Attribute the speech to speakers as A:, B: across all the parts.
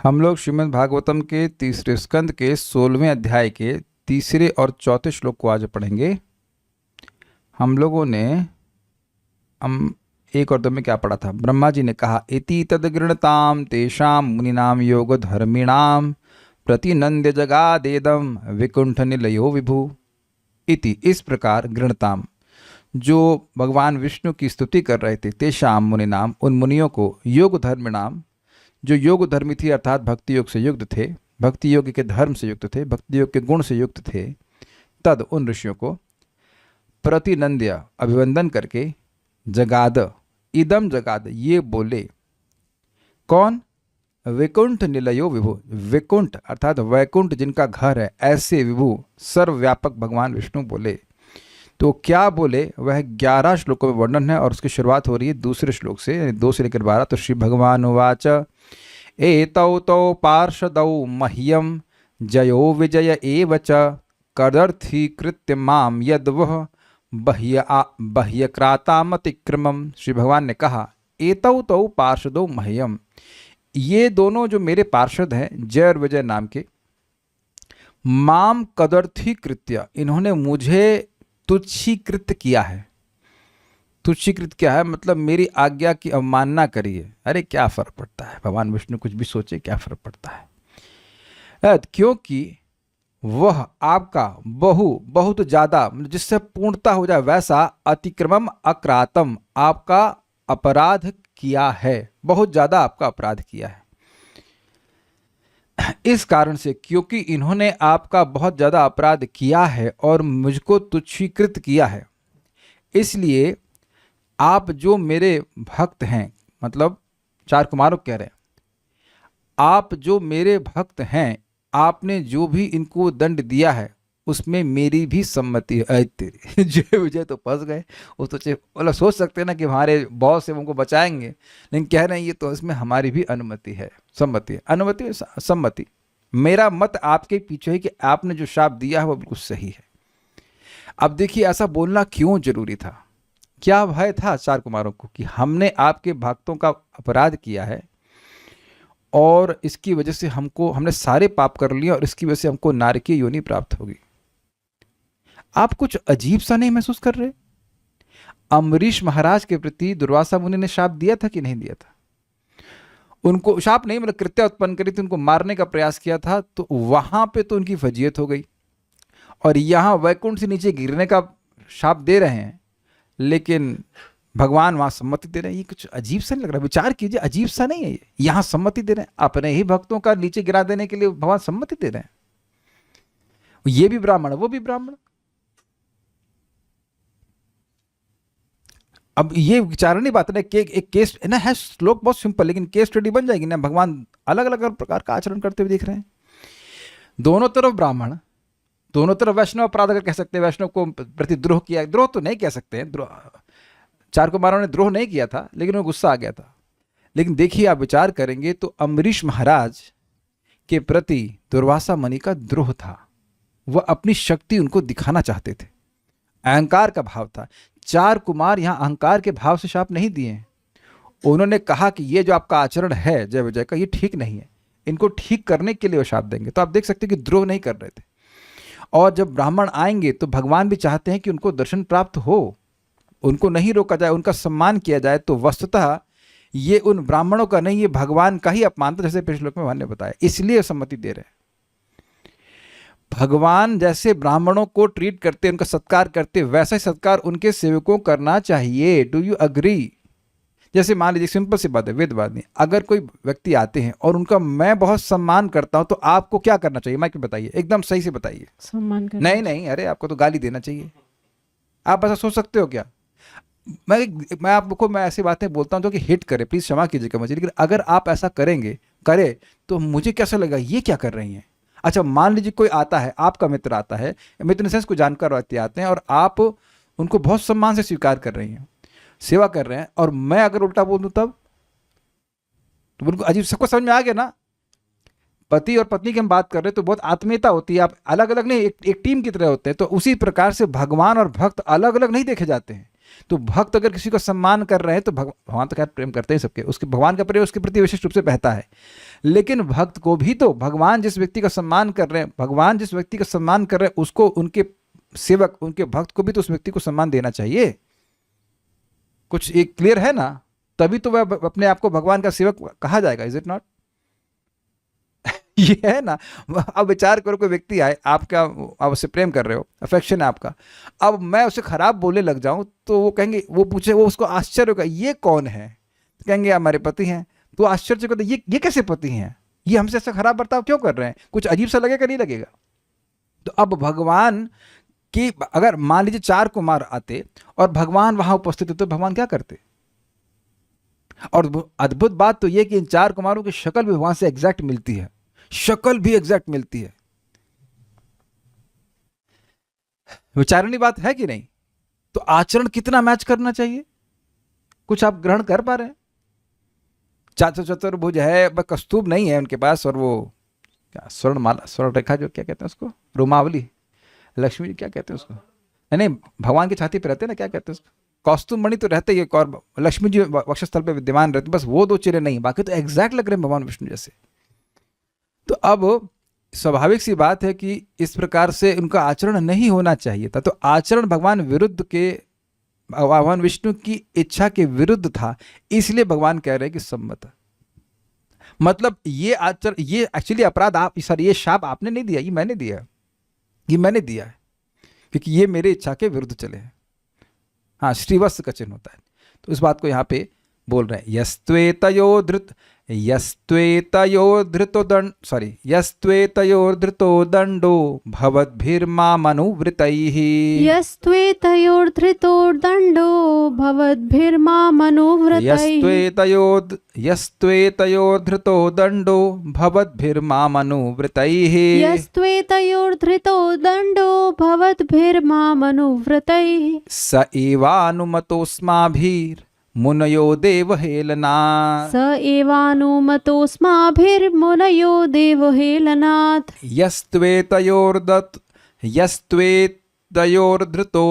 A: हम लोग श्रीमद् भागवतम के तीसरे स्कंद के 16वें अध्याय के तीसरे और चौथे श्लोक को आज पढ़ेंगे। हम लोगों ने हम एक और दो में क्या पढ़ा था? ब्रह्मा जी ने कहा, इति तद्गृणताम तेषाम मुनिनाम योग धर्मिणाम प्रतिनंद्य जगादेदम विकुंठ निलयो विभु। इति, इस प्रकार, गृणताम, जो भगवान विष्णु की स्तुति कर रहे थे, तेषाम मुनिनाम, उन मुनियों को, योग धर्मिणाम, जो योग धर्मी थी अर्थात भक्ति योग से युक्त थे, भक्ति योग के धर्म से युक्त थे, भक्ति योग के गुण से युक्त थे, तद, उन ऋषियों को, प्रतिनंद्य, अभिवंदन करके, जगाद, इदम जगाद, ये बोले। कौन? वैकुंठ निलयो विभु, वैकुंठ अर्थात वैकुंठ जिनका घर है, ऐसे विभु सर्वव्यापक भगवान विष्णु बोले। तो क्या बोले वह 11 श्लोकों में वर्णन है और उसकी शुरुआत हो रही है दूसरे श्लोक से, 2 से लेकर 12। तो श्री भगवान उवाच, एतौ तौ पार्षदौ मह्यम जयो विजय एव च कदर्थीकृत्य माम यद्वह बह्यक्रातामतिक्रमम्। श्री भगवान ने कहा, एतौ तौ पार्षदौ मह्यम, ये दोनों जो मेरे पार्षद हैं जय और विजय नाम के, माम कदर्थीकृत्य, इन्होंने मुझे तुच्छीकृत किया है। तुच्छीकृत क्या है? मतलब मेरी आज्ञा की अवमानना करी है। अरे क्या फर्क पड़ता है, भगवान विष्णु कुछ भी सोचे, क्या फर्क पड़ता है? क्योंकि वह आपका बहुत ज्यादा, जिससे पूर्णता हो जाए वैसा, अतिक्रमम अक्रातम, आपका अपराध किया है, बहुत ज्यादा आपका अपराध किया है। इस कारण से, क्योंकि इन्होंने आपका बहुत ज्यादा अपराध किया है और मुझको तुच्छीकृत किया है, इसलिए आप जो मेरे भक्त हैं, मतलब 4 कुमारों कह रहे हैं, आप जो मेरे भक्त हैं, आपने जो भी इनको दंड दिया है उसमें मेरी भी सम्मति है। तेरी जय विजय तो फंस गए। वो तो मतलब सोच सकते हैं ना कि हमारे बॉस से उनको बचाएंगे, लेकिन कह रहे हैं ये तो इसमें हमारी भी अनुमति है, सम्मति है, अनुमति सम्मति। मेरा मत आपके पीछे है कि आपने जो शाप दिया है वो बिल्कुल सही है। अब देखिए, ऐसा बोलना क्यों जरूरी था? क्या भय था 4 कुमारों को कि हमने आपके भक्तों का अपराध किया है और इसकी वजह से हमने सारे पाप कर लिए और इसकी वजह से हमको नारकीय योनि प्राप्त होगी। आप कुछ अजीब सा नहीं महसूस कर रहे? अम्बरीश महाराज के प्रति दुर्वासा मुनि ने शाप दिया था कि नहीं दिया था? उनको शाप नहीं, मतलब कृत्या उत्पन्न करी थी, उनको मारने का प्रयास किया था, तो वहां पे तो उनकी फजीयत हो गई। और यहां वैकुंठ से नीचे गिरने का शाप दे रहे हैं, लेकिन भगवान वहां सम्मति दे रहे हैं। ये कुछ अजीब सा नहीं लग रहा? विचार कीजिए, अजीब सा नहीं है ये? यहां सम्मति दे रहे हैं, अपने ही भक्तों का नीचे गिरा देने के लिए भगवान सम्मति दे रहे हैं। ये भी ब्राह्मण, वो भी ब्राह्मण। अब ये विचारणी बात है कि एक केस ना है, श्लोक बहुत सिंपल, लेकिन केस स्टडी बन जाएगी ना। भगवान अलग अलग प्रकार का आचरण करते हुए दिख रहे हैं। दोनों तरफ ब्राह्मण, दोनों तरफ वैष्णव अपराध अगर कह सकते हैं, वैष्णव को प्रति द्रोह किया, द्रोह तो नहीं कह सकते हैं, 4 कुमारों ने द्रोह नहीं किया था, लेकिन उन्हें गुस्सा आ गया था। लेकिन देखिए, आप विचार करेंगे तो अम्बरीश महाराज के प्रति दुर्वासा मुनि का द्रोह था। वह अपनी शक्ति उनको दिखाना चाहते थे, अहंकार का भाव था। 4 कुमार यहां अहंकार के भाव से शाप नहीं दिए। उन्होंने कहा कि ये जो आपका आचरण है जय विजय का, ये ठीक नहीं है, इनको ठीक करने के लिए वो शाप देंगे। तो आप देख सकते हैं कि द्रोह नहीं कर रहे थे। और जब ब्राह्मण आएंगे तो भगवान भी चाहते हैं कि उनको दर्शन प्राप्त हो, उनको नहीं रोका जाए, उनका सम्मान किया जाए। तो वस्तुतः ये उन ब्राह्मणों का नहीं, ये भगवान का ही अपमान था, जैसे पिछले श्लोक में भगवान ने बताया, इसलिए सम्मति दे रहे हैं। भगवान जैसे ब्राह्मणों को ट्रीट करते, उनका सत्कार करते, वैसा ही सत्कार उनके सेवकों करना चाहिए। Do you agree? जैसे मान लीजिए, सिंपल सी बात है, वेदवादी, अगर कोई व्यक्ति आते हैं और उनका मैं बहुत सम्मान करता हूं, तो आपको क्या करना चाहिए? मैं बताइए, एकदम सही से बताइए।
B: सम्मान करना।
A: नहीं, अरे आपको तो गाली देना चाहिए। आप ऐसा सोच सकते हो क्या? मैं आपको, मैं ऐसी बातें बोलता हूं जो कि हिट करे, प्लीज क्षमा कीजिएगा मुझे, लेकिन अगर आप ऐसा करे तो मुझे कैसा लगेगा, ये क्या कर रही हैं? अच्छा, मान लीजिए कोई आता है, आपका मित्र आता है, मित्र इन सेंस को जानकार व्यक्ति आते हैं और आप उनको बहुत सम्मान से स्वीकार कर रही हैं, सेवा कर रहे हैं, और मैं अगर उल्टा बोल दूं तब तो बिल्कुल अजीब। सबको समझ में आ गया ना? पति और पत्नी की हम बात कर रहे हैं तो बहुत आत्मीयता होती है, आप अलग अलग नहीं, एक टीम की तरह होते हैं। तो उसी प्रकार से भगवान और भक्त अलग अलग नहीं देखे जाते हैं। तो भक्त अगर किसी का सम्मान कर रहे हैं तो भगवान तो खैर प्रेम करते हैं सबके, उसके भगवान का प्रेम उसके प्रति विशिष्ट रूप से बहता है, लेकिन भक्त को भी तो भगवान जिस व्यक्ति का सम्मान कर रहे हैं, भगवान जिस व्यक्ति का सम्मान कर रहे हैं उसको, उनके सेवक, उनके भक्त को भी तो उस व्यक्ति को सम्मान देना चाहिए। कुछ एक क्लियर है ना? तभी तो वह अपने आप को भगवान का सेवक कहा जाएगा। Is it not? ये है ना? अब विचार करो, कोई व्यक्ति आए, आपका, आप उससे प्रेम कर रहे हो, अफेक्शन है आपका, अब मैं उसे खराब बोलने लग जाऊं तो वो कहेंगे, वो पूछे, वो उसको आश्चर्य होगा, ये कौन है? तो कहेंगे हमारे पति हैं। तो आश्चर्य करते, ये कैसे पति हैं, ये हमसे ऐसा खराब बर्ताव क्यों कर रहे हैं? कुछ अजीब सा लगेगा, नहीं लगेगा? तो अब भगवान की, अगर मान लीजिए 4 कुमार आते और भगवान वहां उपस्थित होते तो भगवान क्या करते? और अद्भुत बात तो ये कि इन 4 कुमारों की शक्ल भी भगवान से एग्जैक्ट मिलती है, शक्ल भी एग्जैक्ट मिलती है। विचारणी बात है कि नहीं? तो आचरण कितना मैच करना चाहिए? कुछ आप ग्रहण कर पा रहे हैं? चतुर्भुज है, कस्तूब नहीं है उनके पास, और वो क्या स्वर्णमाला, स्वर्ण रेखा, जो क्या कहते हैं उसको, रोमावली, लक्ष्मी जी क्या कहते हैं उसको, नहीं भगवान की छाती पे रहते हैं ना, क्या कहते हैं उसको, कौस्तुभ मणि तो रहते ही, और लक्ष्मी जी वक्षस्थल पे विद्यमान रहते, बस वो 2 चेहरे नहीं, बाकी तो एग्जैक्ट लग रहे हैं भगवान विष्णु जैसे। तो अब स्वाभाविक सी बात है कि इस प्रकार से उनका आचरण नहीं होना चाहिए था। तो आचरण भगवान विरुद्ध के, भगवान विष्णु की इच्छा के विरुद्ध था, इसलिए भगवान कह रहे हैं कि सम्मत। मतलब ये आचरण, ये एक्चुअली अपराध आप, सॉरी, ये शाप आपने नहीं दिया, ये मैंने दिया, ये मैंने दिया है, क्योंकि ये मेरे इच्छा के विरुद्ध चले हैं। हाँ, श्रीवत्स का चिन्ह होता है। तो इस बात को यहाँ पे बोल रहे हैं, यस्त्वेतयोर्धृतो दंडो भवद्भिर्मामनुवृतैः।
B: यस्त्वेतयोर्धृतो दंडो भवद्भिर्मामनुवृतैः।
A: यस्त्वेतयोर्धृतो दंडो भवद्भिर्मामनुवृतैः।
B: यस्त्वेतयोर्धृतो दंडो भवद्भिर्मामनुवृतैः।
A: स एवानुमतोऽस्माभिर् मुनयो देवहेलनात्।
B: स एवानुमतोऽस्माभिर्मुनयो देवहेलनात्।
A: यस्त्वेतयोर्धृतो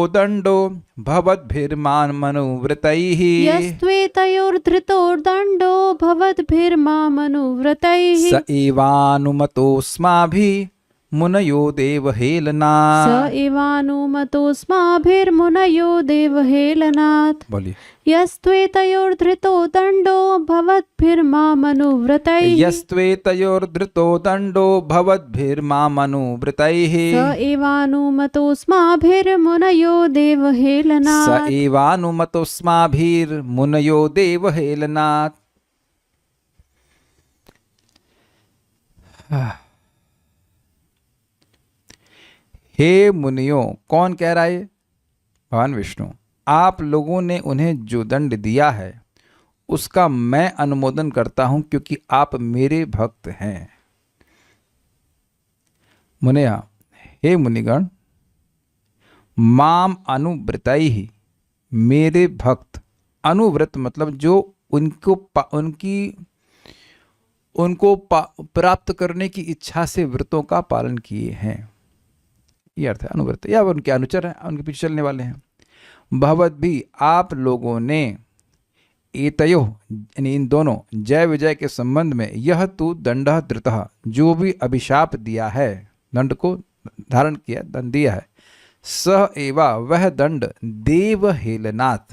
A: दंडो भवद्भिर्मामनुवृतैः।
B: यस्त्वेतयोर्धृतो दंडो भवद्भिर्मामनुवृतैः।
A: स एवानुमतोऽस्माभिः मुनयो देवहेलनात्।
B: स एवानुमतोऽस्माभिर्मुनयो देवहेलनात्।
A: बोलिए।
B: यस्त्वेतयोर्धृतो दंडो भवद्भिर्मामनुवृतैः।
A: यस्त्वेतयोर्धृतो दंडो भवद्भिर्मामनुवृतैः।
B: स एवानुमतोऽस्माभिर्मुनयो देवहेलनात्।
A: स एवानुमतोऽस्माभिर्मुनयो देवहेलनात्। हे मुनियों, कौन कह रहा है? भगवान विष्णु। आप लोगों ने उन्हें जो दंड दिया है उसका मैं अनुमोदन करता हूं, क्योंकि आप मेरे भक्त हैं। मुनिया, हे मुनिगण, माम अनुव्रतैः, मेरे भक्त, अनुव्रत मतलब जो उनको प्राप्त करने की इच्छा से व्रतों का पालन किए हैं, ये अर्थ है अनुव्रत, या उनके अनुचर हैं, उनके पीछे चलने वाले हैं। भगवत भी, आप लोगों ने, एतयो यानी इन दोनों, जय विजय के संबंध में, यह तू दंडः धृतः, जो भी अभिशाप दिया है, दंड को धारण किया, दंड दिया है, सह एवा, वह दंड, देवहेलनात्,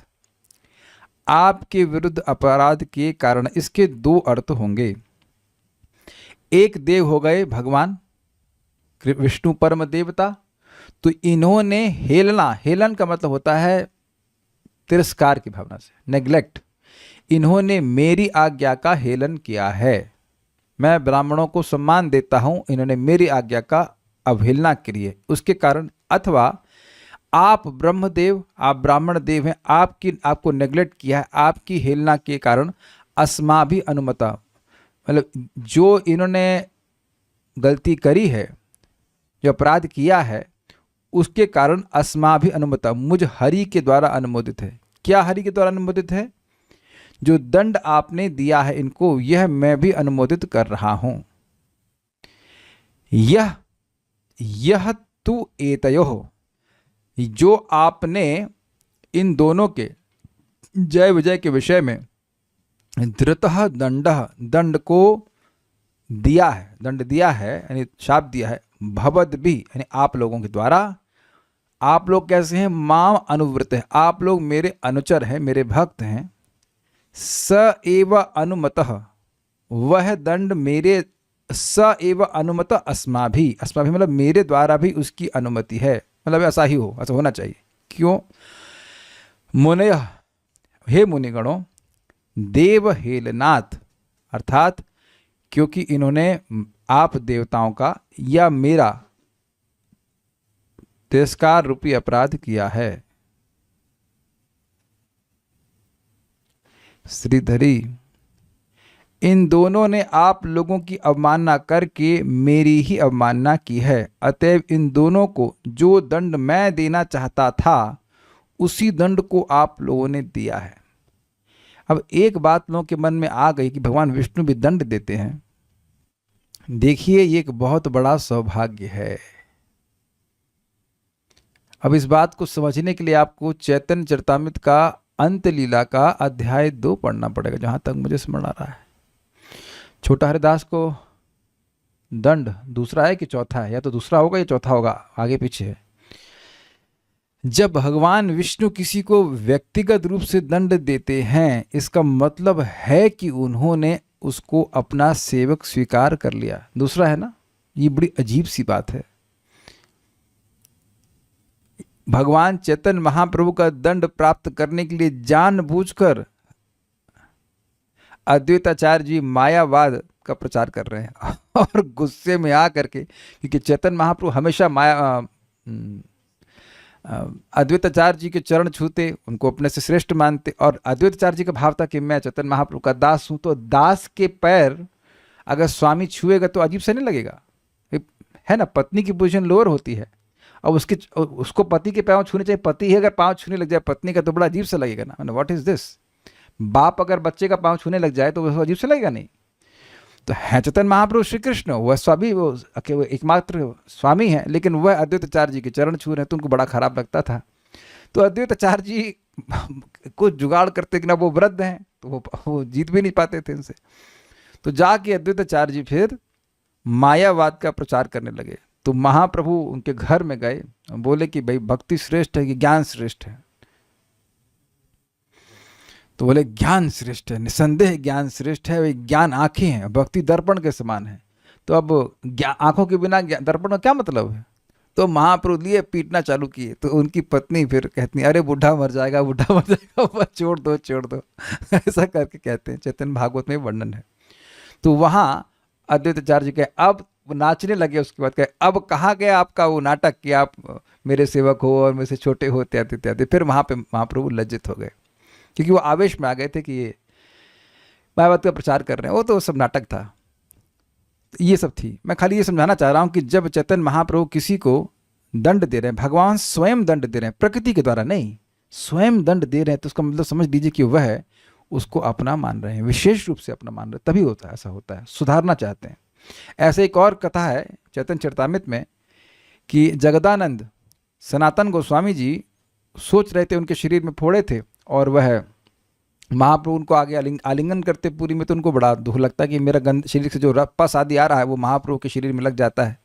A: आपके विरुद्ध अपराध के कारण। इसके 2 अर्थ होंगे। एक देव हो गए भगवान विष्णु परम देवता, तो इन्होंने हेलना, हेलन का मतलब होता है तिरस्कार की भावना से, नेग्लेक्ट, इन्होंने मेरी आज्ञा का हेलन किया है। मैं ब्राह्मणों को सम्मान देता हूं, इन्होंने मेरी आज्ञा का अवहेलना की है, उसके कारण। अथवा आप ब्रह्मदेव, आप ब्राह्मण देव हैं, आपको नेग्लेक्ट किया है, आपकी हेलना के कारण। अस्मा भी अनुमता, मतलब जो इन्होंने गलती करी है, जो अपराध किया है, उसके कारण अस्मा भी अनुमता, मुझ हरि के द्वारा अनुमोदित है। क्या हरि के द्वारा अनुमोदित है? जो दंड आपने दिया है इनको, यह मैं भी अनुमोदित कर रहा हूं। यह तु एतयोः, जो आपने इन दोनों के जय विजय के विषय में धृतः दंडः, दंड को दिया है, दंड दिया है यानी शाप दिया है, भवद भी यानी आप लोगों के द्वारा। आप लोग कैसे हैं? माम अनुव्रत है, आप लोग मेरे अनुचर हैं, मेरे भक्त हैं। स एव अनुमतः, वह दंड मेरे, स एव अनुमत अस्माभि, अस्माभि मतलब मेरे द्वारा भी उसकी अनुमति है, मतलब ऐसा ही हो, ऐसा होना चाहिए। क्यों? मुनय, हे मुनिगणों, देव हेलनाथ, अर्थात क्योंकि इन्होंने आप देवताओं का या मेरा तिरस्कार रूपी अपराध किया है। श्रीधरी, इन दोनों ने आप लोगों की अवमानना करके मेरी ही अवमानना की है, अतएव इन दोनों को जो दंड मैं देना चाहता था उसी दंड को आप लोगों ने दिया है। अब एक बात लोगों के मन में आ गई कि भगवान विष्णु भी दंड देते हैं। देखिए, ये एक बहुत बड़ा सौभाग्य है। अब इस बात को समझने के लिए आपको चैतन्य चरितामृत का अंत लीला का अध्याय 2 पढ़ना पड़ेगा, जहां तक मुझे स्मरण आ रहा है। छोटा हरिदास को दंड दूसरा है कि चौथा है? या तो दूसरा होगा या चौथा होगा, आगे पीछे है। जब भगवान विष्णु किसी को व्यक्तिगत रूप से दंड देते हैं, इसका मतलब है कि उन्होंने उसको अपना सेवक स्वीकार कर लिया। दूसरा है ना, ये बड़ी अजीब सी बात है। भगवान चैतन्य महाप्रभु का दंड प्राप्त करने के लिए जानबूझकर अद्वैताचार्य जी मायावाद का प्रचार कर रहे हैं और गुस्से में आ करके, क्योंकि चैतन्य महाप्रभु हमेशा अद्वैताचार्य जी के चरण छूते, उनको अपने से श्रेष्ठ मानते, और अद्वैताचार्य जी का भाव था कि मैं चैतन्य महाप्रभु का दास हूं, तो दास के पैर अगर स्वामी छुएगा तो अजीब से नहीं लगेगा, है ना? पत्नी की पोजीशन लोअर होती है और उसको पति के पाँव छूने चाहिए, पति है अगर पाँव छूने लग जाए पत्नी का तो बड़ा अजीब सा लगेगा ना। What is this? बाप अगर बच्चे का पाँव छूने लग जाए तो वह अजीब से लगेगा नहीं? तो है चैतन्य महाप्रभु श्री कृष्ण, वह स्वामी, वो एकमात्र स्वामी है, लेकिन वह अद्वैताचार्य जी के चरण छू रहे हैं, तो उनको बड़ा खराब लगता था। तो अद्वैताचार्य जी को जुगाड़ करते कि ना, वो वृद्ध हैं तो वो जीत भी नहीं पाते थे उनसे। तो जाके अद्वैताचार्य जी फिर मायावाद का प्रचार करने लगे। तो महाप्रभु उनके घर में गए, बोले कि भाई भक्ति श्रेष्ठ है कि ज्ञान श्रेष्ठ है? तो बोले ज्ञान श्रेष्ठ है, निसंदेह ज्ञान श्रेष्ठ है। वे ज्ञान आंखें हैं, भक्ति दर्पण के समान है। तो अब आंखों के बिना दर्पण का क्या मतलब है? तो महाप्रभु लिए पीटना चालू किए। तो उनकी पत्नी फिर कहती, अरे बूढ़ा मर जाएगा, बूढ़ा मर जाएगा, बस छोड़ दो छोड़ दो, ऐसा करके कहते हैं। चैतन्य भागवत में वर्णन है। तो वहाँ अद्वैताचार्य जी कहे, अब नाचने लगे। उसके बाद कहे, अब कहाँ गया आपका वो नाटक कि आप मेरे सेवक हो और मेरे से छोटे हो, इत्यादि इत्यादि। फिर वहाँ पे महाप्रभु लज्जित हो गए, क्योंकि वो आवेश में आ गए थे कि ये मायावाद का प्रचार कर रहे हैं। वो तो सब नाटक था, ये सब थी। मैं खाली ये समझाना चाह रहा हूँ कि जब चैतन्य महाप्रभु किसी को दंड दे रहे हैं, भगवान स्वयं दंड दे रहे हैं, प्रकृति के द्वारा नहीं, स्वयं दंड दे रहे हैं, तो उसका मतलब समझ लीजिए कि वह उसको अपना मान रहे हैं, विशेष रूप से अपना मान रहे हैं। तभी होता है, ऐसा होता है, सुधारना चाहते हैं। ऐसे एक और कथा है चैतन्य चरितामृत में कि जगदानंद सनातन गोस्वामी जी सोच रहे थे, उनके शरीर में फोड़े थे और वह महाप्रभु उनको आगे आलिंगन करते पूरी में, तो उनको बड़ा दुख लगता है कि मेरा गंद शरीर से जो पस आदि आ रहा है वो महाप्रभु के शरीर में लग जाता है।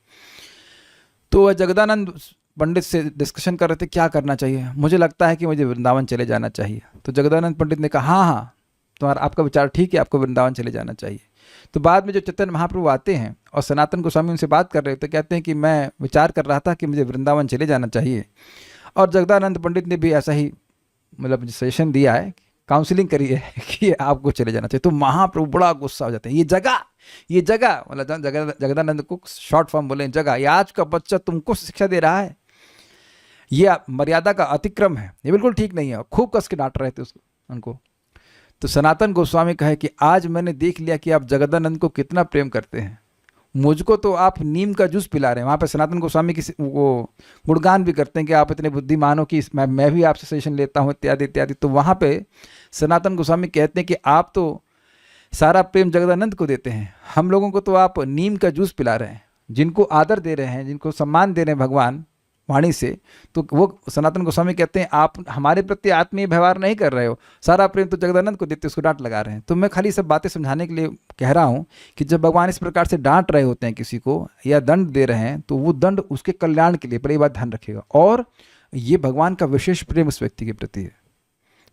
A: तो वह जगदानंद पंडित से डिस्कशन कर रहे थे क्या करना चाहिए। मुझे लगता है कि मुझे वृंदावन चले जाना चाहिए। तो जगदानंद पंडित ने कहा, हाँ तुम्हारा आपका विचार ठीक है, आपको वृंदावन चले जाना चाहिए। तो बाद में जो चैतन्य महाप्रभु आते हैं और सनातन गोस्वामी उनसे बात कर रहे थे, कहते हैं कि मैं विचार कर रहा था कि मुझे वृंदावन चले जाना चाहिए। और जगदानंद पंडित ने भी ऐसा ही मतलब सजेशन दिया है, काउंसलिंग करी है कि आपको चले जाना चाहिए। तो महाप्रभु बड़ा गुस्सा हो जाते हैं, ये जगह मतलब जगदानंद को शॉर्ट फॉर्म बोले जगह, ये आज का बच्चा तुमको शिक्षा दे रहा है, ये मर्यादा का अतिक्रम है, ये बिल्कुल ठीक नहीं है। खूब कस के डांट रहे थे उनको। तो सनातन गोस्वामी कहे कि आज मैंने देख लिया कि आप जगदानंद को कितना प्रेम करते हैं, मुझको तो आप नीम का जूस पिला रहे हैं। वहाँ पे सनातन गोस्वामी की वो गुणगान भी करते हैं कि आप इतने बुद्धिमान हो कि मैं भी आपसे सजेशन लेता हूँ, इत्यादि इत्यादि। तो वहाँ पे सनातन गोस्वामी कहते हैं कि आप तो सारा प्रेम जगदानंद को देते हैं, हम लोगों को तो आप नीम का जूस पिला रहे हैं। जिनको आदर दे रहे हैं, जिनको सम्मान दे रहे हैं भगवान, वाणी से, तो वो सनातन गोस्वामी कहते हैं आप हमारे प्रति आत्मीय व्यवहार नहीं कर रहे हो, सारा प्रेम तो जगदानंद को देते, उसको डांट लगा रहे हैं। तो मैं खाली सब बातें समझाने के लिए कह रहा हूँ कि जब भगवान इस प्रकार से डांट रहे होते हैं किसी को या दंड दे रहे हैं, तो वो दंड उसके कल्याण के लिए, पर ये बात ध्यान रखिएगा। और ये भगवान का विशेष प्रेम उस व्यक्ति के प्रति है,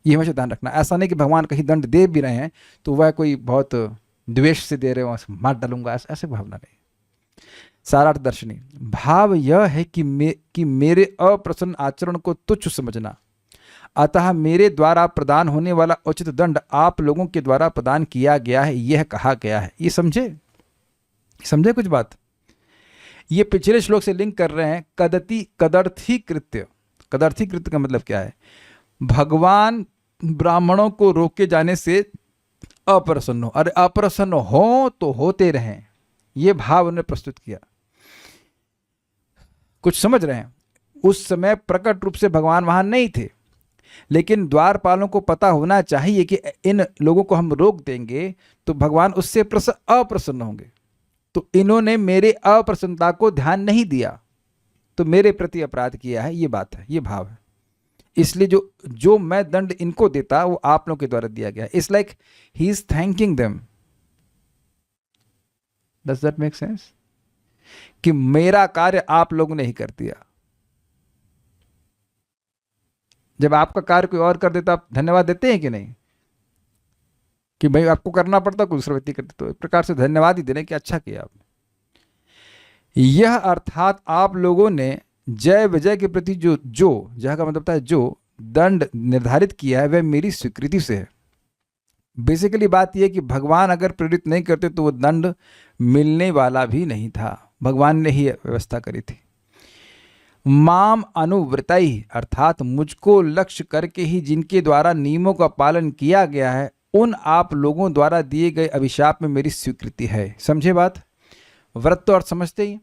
A: ये हमेशा ध्यान रखना। ऐसा नहीं कि भगवान कहीं दंड दे भी रहे हैं तो वह कोई बहुत द्वेष से दे रहे हो, मार डालूंगा, ऐसे भावना नहीं। सारार्थ दर्शनी भाव यह है कि मेरे अप्रसन्न आचरण को तुच्छ समझना, अतः मेरे द्वारा प्रदान होने वाला उचित दंड आप लोगों के द्वारा प्रदान किया गया है, यह कहा गया है। ये समझे कुछ बात? ये पिछले श्लोक से लिंक कर रहे हैं। कदर्थी कृत्य का मतलब क्या है? भगवान ब्राह्मणों को रोके जाने से अप्रसन्न हो, अरे अप्रसन्न हो तो होते रहें, ये भाव उन्होंने प्रस्तुत किया। कुछ समझ रहे हैं? उस समय प्रकट रूप से भगवान वहां नहीं थे, लेकिन द्वारपालों को पता होना चाहिए कि इन लोगों को हम रोक देंगे तो भगवान उससे अप्रसन्न होंगे। तो इन्होंने मेरे अप्रसन्नता को ध्यान नहीं दिया तो मेरे प्रति अपराध किया है, ये बात है, ये भाव है। इसलिए जो मैं दंड इनको देता वो आप लोगों के द्वारा दिया गया। It's like he is thanking them. Does that make sense? कि मेरा कार्य आप लोगों ने ही कर दिया। जब आपका कार्य कोई और कर देता आप धन्यवाद देते हैं कि नहीं? कि भाई आपको करना पड़ता, कोई दूसरा व्यक्ति करते, तो एक प्रकार से धन्यवाद ही देने कि अच्छा किया आपने। यह अर्थात आप लोगों ने जय विजय के प्रति जो जय का मतलब है जो दंड निर्धारित किया है वह मेरी स्वीकृति से है। बेसिकली बात यह है कि भगवान अगर प्रेरित नहीं करते तो वो दंड मिलने वाला भी नहीं था, भगवान ने ही व्यवस्था करी थी। माम अनुव्रतई अर्थात मुझको लक्ष्य करके ही जिनके द्वारा नियमों का पालन किया गया है, उन आप लोगों द्वारा दिए गए अभिशाप में मेरी स्वीकृति है। समझे बात? व्रत तो अर्थ समझते ही।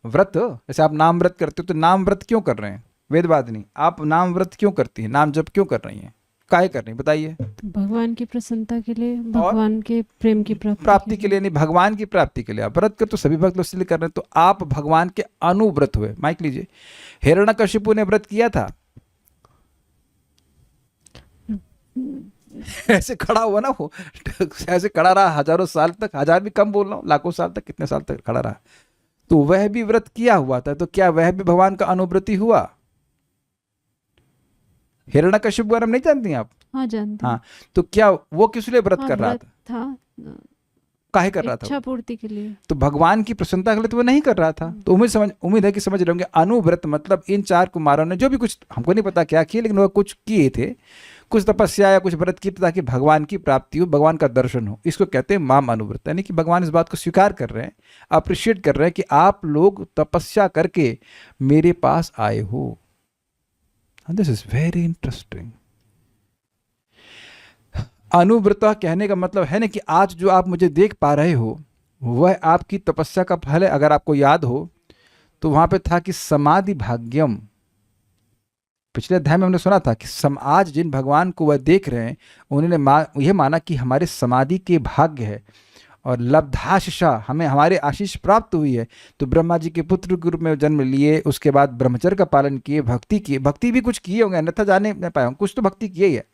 A: व्रत जैसे आप नाम व्रत करते हो तो नाम व्रत क्यों कर रहे हैं? वेदवाद नहीं, आप नाम व्रत क्यों करती हैं? नाम जप क्यों कर रही हैं? काहे कर रही हैं बताइए?
B: भगवान की प्रसन्नता के लिए, भगवान के प्रेम की
A: प्राप्ति के लिए नहीं, भगवान की प्राप्ति के लिए। आप व्रत कर तो सभी भक्त इसलिए कर रहे हैं, तो आप भगवान के अनुव्रत हुए। माइक लीजिए। हिरण्यकशिपु ने व्रत किया था, ऐसे खड़ा हुआ ना वो, ऐसे खड़ा रहा हजारों साल तक, हजार भी कम बोल रहा हूं, लाखों साल तक, कितने साल तक खड़ा रहा, तो वह भी व्रत किया हुआ था। तो क्या वह भी भगवान का अनुव्रती हुआ? हिरण्यकशिपु बारे में नहीं जानती आप?
B: हाँ जानती।
A: हाँ, तो क्या वो किस लिए व्रत कर रहा था? काहे कर रहा था?
B: इच्छा पूर्ति के लिए।
A: तो भगवान की प्रसन्नता के लिए तो वो नहीं कर रहा था। तो उम्मीद है कि समझ रहे होंगे। अनुव्रत मतलब इन चार कुमारों ने जो भी कुछ, हमको नहीं पता क्या किए, लेकिन वो कुछ किए थे, कुछ तपस्या या कुछ व्रत किए ताकि भगवान की प्राप्ति हो, भगवान का दर्शन हो। इसको कहते हैं माम अनुव्रत। यानी कि भगवान इस बात को स्वीकार कर रहे हैं, अप्रिशिएट कर रहे हैं कि आप लोग तपस्या करके मेरे पास आए हो। This is very interesting. Anuvrat कहने का मतलब है ना कि आज जो आप मुझे देख पा रहे हो वह आपकी तपस्या का फल है। अगर आपको याद हो तो वहां पे था कि समाधि भाग्यम। पिछले अध्याय में हमने सुना था कि आज जिन भगवान को वह देख रहे हैं उन्होंने यह माना कि हमारे समाधि के भाग्य है और लब्धाशिषा, हमें हमारे आशीष प्राप्त हुई है। तो ब्रह्मा जी के पुत्र के रूप में जन्म लिए, उसके बाद ब्रह्मचर्य का पालन किए, भक्ति किए, भक्ति भी कुछ किए होंगे, अन्यथा जाने नहीं पाए होंगे, कुछ तो भक्ति किए ही है।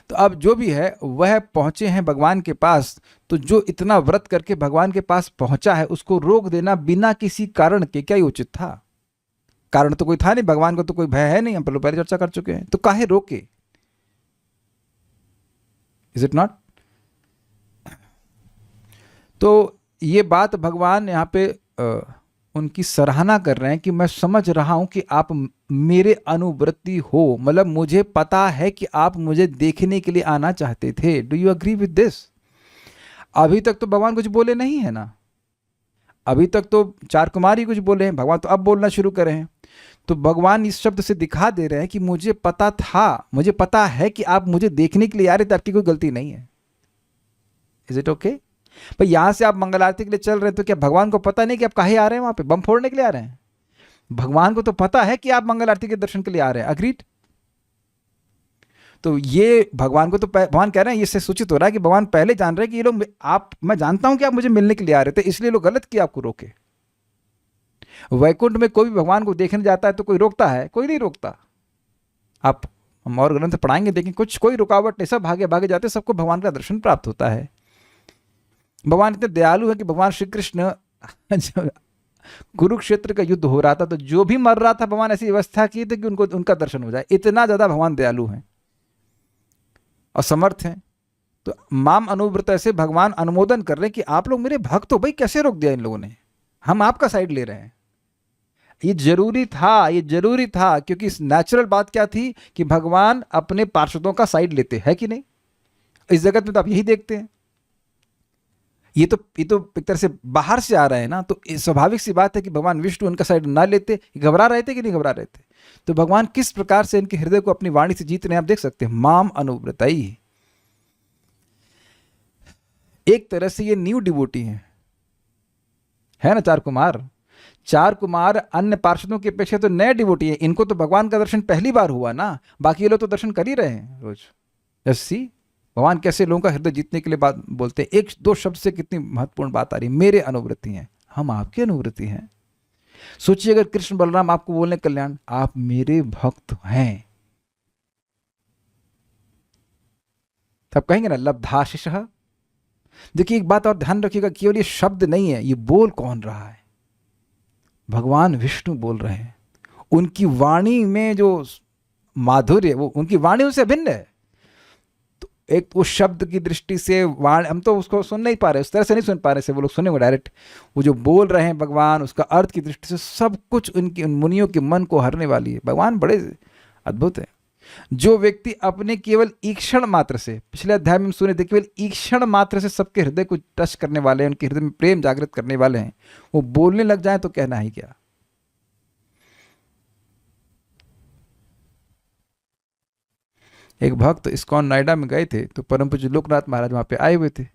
A: तो अब जो भी है वह पहुंचे हैं भगवान के पास। तो जो इतना व्रत करके भगवान के पास पहुंचा है उसको रोक देना बिना किसी कारण के क्या ही उचित था? कारण तो कोई था नहीं, भगवान को तो कोई भय है नहीं, हम पहले चर्चा कर चुके हैं। तो काहे रोके? Is it not? तो ये बात भगवान यहाँ पे उनकी सराहना कर रहे हैं कि मैं समझ रहा हूं कि आप मेरे अनुव्रती हो, मतलब मुझे पता है कि आप मुझे देखने के लिए आना चाहते थे। Do you agree with this? अभी तक तो भगवान कुछ बोले नहीं है ना, अभी तक तो चार कुमार ही कुछ बोले हैं, भगवान तो अब बोलना शुरू करे हैं। तो भगवान इस शब्द से दिखा दे रहे हैं कि मुझे पता था, मुझे पता है कि आप मुझे देखने के लिए आ रहे थे, आपकी कोई गलती नहीं है। Is it okay? भाई यहां से आप मंगल आरती के लिए चल रहे हैं तो क्या भगवान को पता नहीं कि आप काहे आ रहे हैं? वहां पे बम फोड़ने के लिए आ रहे हैं? भगवान को तो पता है कि आप मंगल आरती के दर्शन के लिए आ रहे हैं। अग्रीड? तो ये भगवान को तो भगवान कह रहे हैं, इससे सूचित हो रहा है कि भगवान पहले जान रहे हैं कि ये लोग, आप, मैं जानता हूं कि आप मुझे मिलने के लिए आ रहे थे, इसलिए लोग गलत किया, आपको रोके। वैकुंठ में कोई भी भगवान को देखने जाता है तो कोई रोकता है? कोई नहीं रोकता। आप हम और ग्रंथ पढ़ाएंगे, देखें कोई रुकावट नहीं, सब भागे भागे जाते, सबको भगवान का दर्शन प्राप्त होता है। भगवान इतने दयालु है कि भगवान श्री कृष्ण जब कुरुक्षेत्र का युद्ध हो रहा था तो जो भी मर रहा था भगवान ऐसी व्यवस्था की थी कि उनको उनका दर्शन हो जाए। इतना ज्यादा भगवान दयालु हैं और समर्थ हैं। तो माम अनुव्रत से भगवान अनुमोदन कर रहे हैं कि आप लोग मेरे भक्त हो, भाई कैसे रोक दिया इन लोगों ने, हम आपका साइड ले रहे हैं। ये जरूरी था, ये जरूरी था, क्योंकि इस नेचुरल बात क्या थी कि भगवान अपने पार्षदों का साइड लेते हैं कि नहीं। इस जगत में तो आप यही देखते हैं। ये तो एक तरह से बाहर से आ रहे हैं ना, तो स्वाभाविक सी बात है कि भगवान विष्णु उनका साइड ना लेते। घबरा रहे थे कि नहीं घबरा रहे थे? तो भगवान किस प्रकार से इनके हृदय को अपनी वाणी से जीत रहे हैं आप देख सकते हैं। माम अनुव्रताई, एक तरह से ये न्यू डिवोटी है ना। चार कुमार अन्य पार्षदों की अपेक्षा तो नए डिवोटी है। इनको तो भगवान का दर्शन पहली बार हुआ ना, बाकी ये लोग तो दर्शन कर ही रहे हैं रोज। यसी भगवान कैसे लोगों का हृदय जीतने के लिए बात बोलते हैं। एक दो शब्द से कितनी महत्वपूर्ण बात आ रही है। मेरे अनुव्रती हैं, हम आपके अनुव्रती हैं। सोचिए अगर कृष्ण बलराम आपको बोलने कल्याण, आप मेरे भक्त हैं, तब कहेंगे ना लब्धाशिष। देखिए एक बात और ध्यान रखिएगा, केवल ये शब्द नहीं है, ये बोल कौन रहा है? भगवान विष्णु बोल रहे हैं। उनकी वाणी में जो माधुर्य, वो उनकी वाणी उनसे अभिन्न है। तो एक उस शब्द की दृष्टि से वाणी, हम तो उसको सुन नहीं पा रहे, उस तरह से नहीं सुन पा रहे से वो लोग सुनेंगे डायरेक्ट। वो जो बोल रहे हैं भगवान, उसका अर्थ की दृष्टि से सब कुछ उनकी उन मुनियों के मन को हरने वाली है। भगवान बड़े अद्भुत है। जो व्यक्ति अपने केवल ईक्षण मात्र से, पिछले अध्याय में हम सुने थे, केवल ईक्षण मात्र से सबके हृदय को टच करने वाले हैं, उनके हृदय में प्रेम जागृत करने वाले हैं, वो बोलने लग जाए तो कहना ही क्या। एक भक्त इस्कॉन नोएडा में गए थे तो परम पूज्य लोकनाथ महाराज वहां पे आए हुए थे।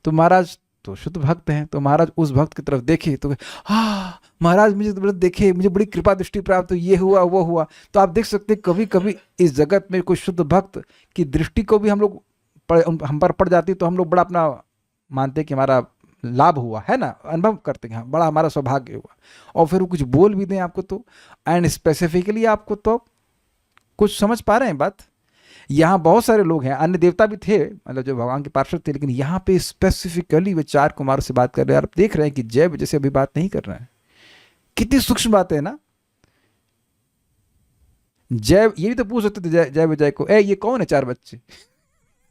A: तो महाराज तो शुद्ध भक्त हैं, तो महाराज उस भक्त की तरफ देखे तो हाँ महाराज मुझे तो देखे, मुझे बड़ी कृपा दृष्टि प्राप्त हुई, ये हुआ वो हुआ। तो आप देख सकते हैं कभी कभी इस जगत में कोई शुद्ध भक्त की दृष्टि को भी हम पर पड़ जाती, तो हम लोग बड़ा अपना मानते हैं कि हमारा लाभ हुआ है ना, अनुभव करते हैं बड़ा हमारा सौभाग्य हुआ। और फिर वो कुछ बोल भी दें आपको तो, एंड स्पेसिफिकली आपको तो कुछ समझ पा रहे हैं बात। यहाँ बहुत सारे लोग हैं, अन्य देवता भी थे, मतलब जो भगवान के पार्षद थे, लेकिन यहाँ पे स्पेसिफिकली वे चार कुमारों से बात कर रहे हैं। आप देख रहे हैं कि जय विजय से अभी बात नहीं कर रहे हैं। कितनी सूक्ष्म बात है ना। जय, ये भी तो पूछ सकते थे जय विजय को, ये कौन है चार बच्चे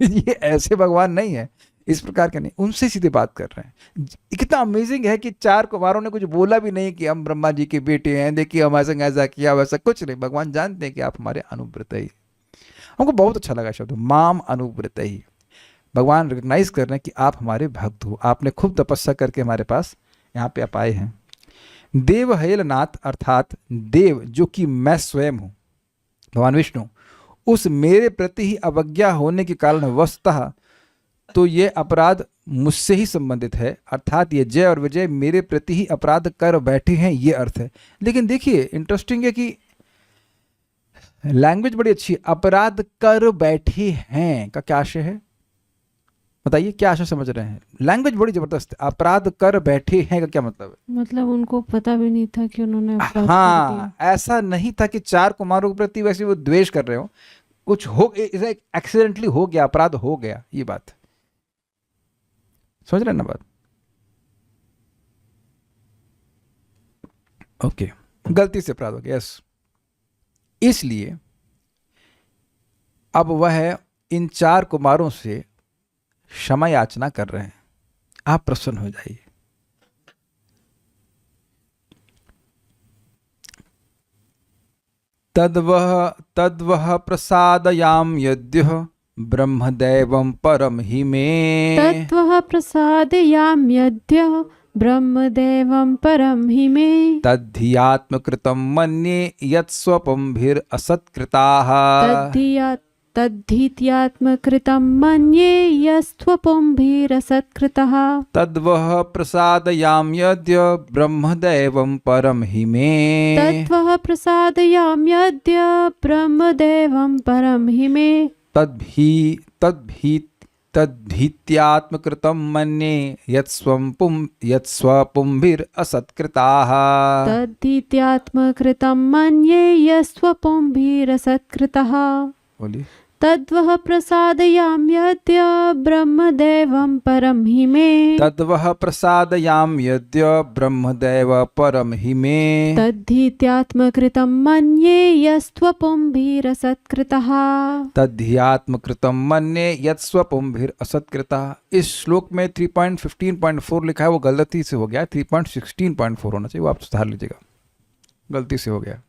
A: ये ऐसे भगवान नहीं है, इस प्रकार के नहीं, उनसे सीधे बात कर रहे हैं। कितना अमेजिंग है कि चार कुमारों ने कुछ बोला भी नहीं कि हम ब्रह्मा जी के बेटे हैं, देखिए हमारे संग ऐसा किया वैसा, कुछ नहीं। भगवान जानते हैं कि आप हमारे अनुव्रत ही। हमको बहुत अच्छा लगा शब्द माम अनुव्रत ही। भगवान रिकग्नाइज कर रहे हैं कि आप हमारे भक्त हो, आपने खूब तपस्या करके हमारे पास यहाँ पे आप आए हैं। देव हेलनाथ अर्थात देव जो कि मैं स्वयं हूँ, भगवान विष्णु, उस मेरे प्रति ही अवज्ञा होने के कारण वस्तुतः तो ये अपराध मुझसे ही संबंधित है, अर्थात ये जय और विजय मेरे प्रति ही अपराध कर बैठे हैं, ये अर्थ है। लेकिन देखिए इंटरेस्टिंग है कि लैंग्वेज बड़ी अच्छी, अपराध कर बैठे हैं का क्या आशय है बताइए, क्या आशय समझ रहे हैं? लैंग्वेज बड़ी जबरदस्त है। अपराध कर बैठे हैं का क्या मतलब है?
B: मतलब उनको पता भी नहीं था कि उन्होंने अपराध कर
A: हाँ,
B: दिया।
A: ऐसा नहीं था कि चार कुमारों के प्रति वैसे वो द्वेष कर रहे हो, कुछ हो एक्सीडेंटली हो गया, अपराध हो गया, ये बात समझ रहे हैं ना बात? ओके, गलती से अपराध हो गया, यस। इसलिए अब वह इन चार कुमारों से क्षमा याचना कर रहे हैं। आप प्रसन्न हो जाइए। तद्वह प्रसादयाम यद्य ब्रह्मदैवं परम हि मे।
B: तत्त्वः प्रसादयाम्यद्य ब्रह्मदेवं परं हि मे।
A: तद्धियात्मकृतं मन्ये यत्स्वपंभिरसत्कृताः।
B: तद्धीत्यात्मकृतं मन्ये यस्त्वपुंभिरसत्कृतः।
A: तद्वः प्रसादयाम्यद्य ब्रह्मदैवं परं हि मे।
B: तत्त्वः प्रसादयाम्यद्य ब्रह्मदेवं परं हि मे।
A: तद्भीत्यात्मकृतं तद्धीत्यात्मकृतं मन्ये यत्स्वपुंभिर असत्कृताः।
B: तद्धित्यात्मकृतं मन्ये यस्वपुंभिरसत्कृतः।
A: बोलिए।
B: तद्वः प्रसादयाम्यद्य ब्रह्मदैवं परं हि मे।
A: तद्वः प्रसादयाम्यद्य ब्रह्मदैव परम हि मे।
B: तद्धित्यात्मकृतं मन्ये यस्त्वपुंभिरसत्कृतः।
A: तद्ध्यात्मकृतं मन्ये यत्स्वपुंभिर असत्कृतः। इस श्लोक में 3.15.4 लिखा है, वो गलती से हो गया, 3.16.4 होना चाहिए, वो आप सुधार लीजिएगा, गलती से हो गया,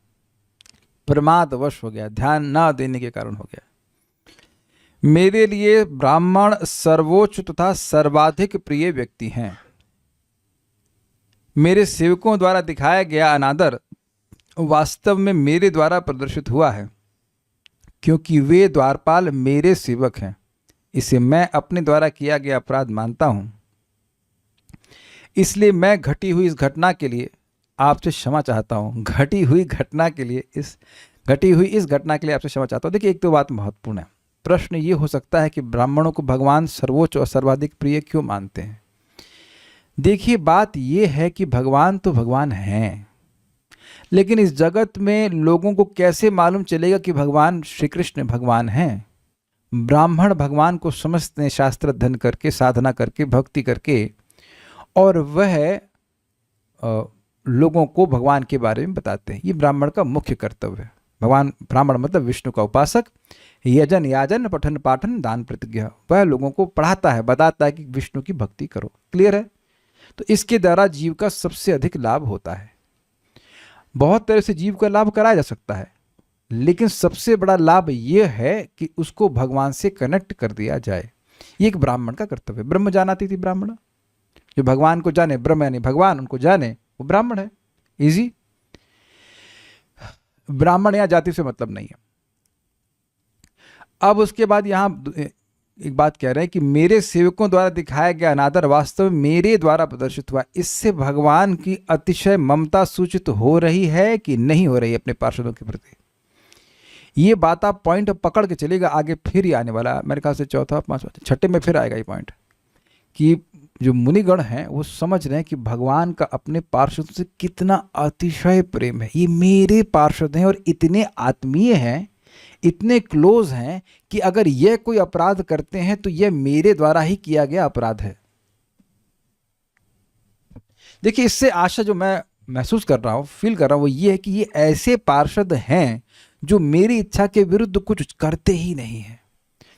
A: प्रमादवश हो गया, ध्यान ना देने के कारण हो गया। मेरे लिए ब्राह्मण सर्वोच्च तथा सर्वाधिक प्रिय व्यक्ति हैं। मेरे सेवकों द्वारा दिखाया गया अनादर वास्तव में मेरे द्वारा प्रदर्शित हुआ है, क्योंकि वे द्वारपाल मेरे सेवक हैं। इसे मैं अपने द्वारा किया गया अपराध मानता हूं, इसलिए मैं घटी हुई इस घटना के लिए आपसे क्षमा चाहता हूं। घटी हुई इस घटना के लिए आपसे क्षमा चाहता हूं। देखिए, एक तो बात महत्वपूर्ण है। प्रश्न ये हो सकता है कि ब्राह्मणों को भगवान सर्वोच्च और सर्वाधिक प्रिय क्यों मानते हैं। देखिए, बात ये है कि भगवान तो भगवान हैं, लेकिन इस जगत में लोगों को कैसे मालूम चलेगा कि भगवान श्री कृष्ण भगवान हैं। ब्राह्मण भगवान को समझते हैं शास्त्र अध्ययन करके, साधना करके, भक्ति करके, और वह लोगों को भगवान के बारे में बताते हैं। ये ब्राह्मण का मुख्य कर्तव्य है। ब्राह्मण मतलब विष्णु का उपासक, यजन याजन पठन पाठन दान प्रतिज्ञा, वह लोगों को पढ़ाता है, बताता है कि विष्णु की भक्ति करो। क्लियर है? तो इसके द्वारा जीव का सबसे अधिक लाभ होता है। बहुत तरह से जीव का लाभ कराया जा सकता है, लेकिन सबसे बड़ा लाभ यह है कि उसको भगवान से कनेक्ट कर दिया जाए। ये एक ब्राह्मण का कर्तव्य है। ब्रह्म जानाती थी ब्राह्मण, जो भगवान को जाने, ब्रह्म यानी भगवान, उनको जाने, वो ब्राह्मण है। इजी। ब्राह्मण या जाति से मतलब नहीं है। अब उसके बाद यहां एक बात कह रहे हैं कि मेरे सेवकों द्वारा दिखाया गया अनादर वास्तव में मेरे द्वारा प्रदर्शित हुआ। इससे भगवान की अतिशय ममता सूचित हो रही है कि नहीं हो रही है अपने पार्षदों के प्रति। ये बात आप पॉइंट पकड़ के चलेगा, आगे फिर ही आने वाला, मेरे ख्याल से चौथा पांचवा छठे में फिर आएगा ये पॉइंट, कि जो मुनिगण हैं वो समझ रहे हैं कि भगवान का अपने पार्षदों से कितना अतिशय प्रेम है। ये मेरे पार्षद हैं और इतने आत्मीय हैं, इतने क्लोज हैं कि अगर यह कोई अपराध करते हैं तो यह मेरे द्वारा ही किया गया अपराध है। देखिए, इससे आशा जो मैं महसूस कर रहा हूं, फील कर रहा हूं, वो ये है कि ये ऐसे पार्षद हैं जो मेरी इच्छा के विरुद्ध कुछ करते ही नहीं है।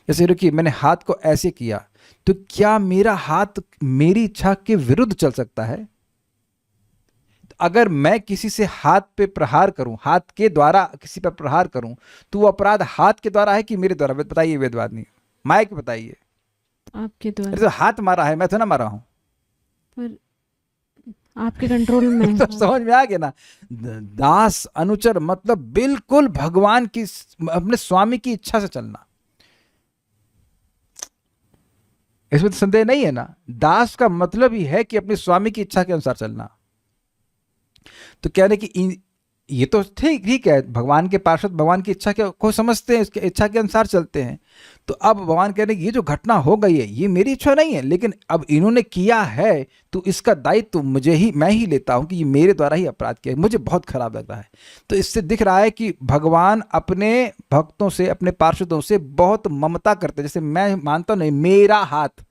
A: जैसे देखिए, मैंने हाथ को ऐसे किया, तो क्या मेरा हाथ मेरी इच्छा के विरुद्ध चल सकता है? अगर मैं किसी से हाथ पे प्रहार करूं, हाथ के द्वारा किसी पर प्रहार करूं, तो वो अपराध हाथ के द्वारा है कि मेरे द्वारा? बताइए वेदवाद नहीं, माइक बताइए।
B: आपके द्वारा।
A: तो हाथ मारा है, मैं तो ना मारा हूं,
B: पर आपके कंट्रोल में
A: तो समझ में आ गया ना। दास अनुचर मतलब बिल्कुल भगवान की, अपने स्वामी की इच्छा से चलना, इसमें तो संदेह नहीं है ना। दास का मतलब ही है कि अपने स्वामी की इच्छा के अनुसार चलना। तो कह रहे कि ये तो ठीक है, भगवान के पार्षद भगवान की इच्छा को समझते हैं, इसके इच्छा के अनुसार चलते हैं। तो अब भगवान कह रहे हैं कि ये जो घटना हो गई है ये मेरी इच्छा नहीं है, लेकिन अब इन्होंने किया है तो इसका दायित्व मैं ही लेता हूं कि ये मेरे द्वारा ही अपराध किया। मुझे बहुत खराब लग रहा है। तो इससे दिख रहा है कि भगवान अपने भक्तों से, अपने पार्षदों से बहुत ममता करते हैं। जैसे मैं मानता हूं नहीं, मेरा हाथ,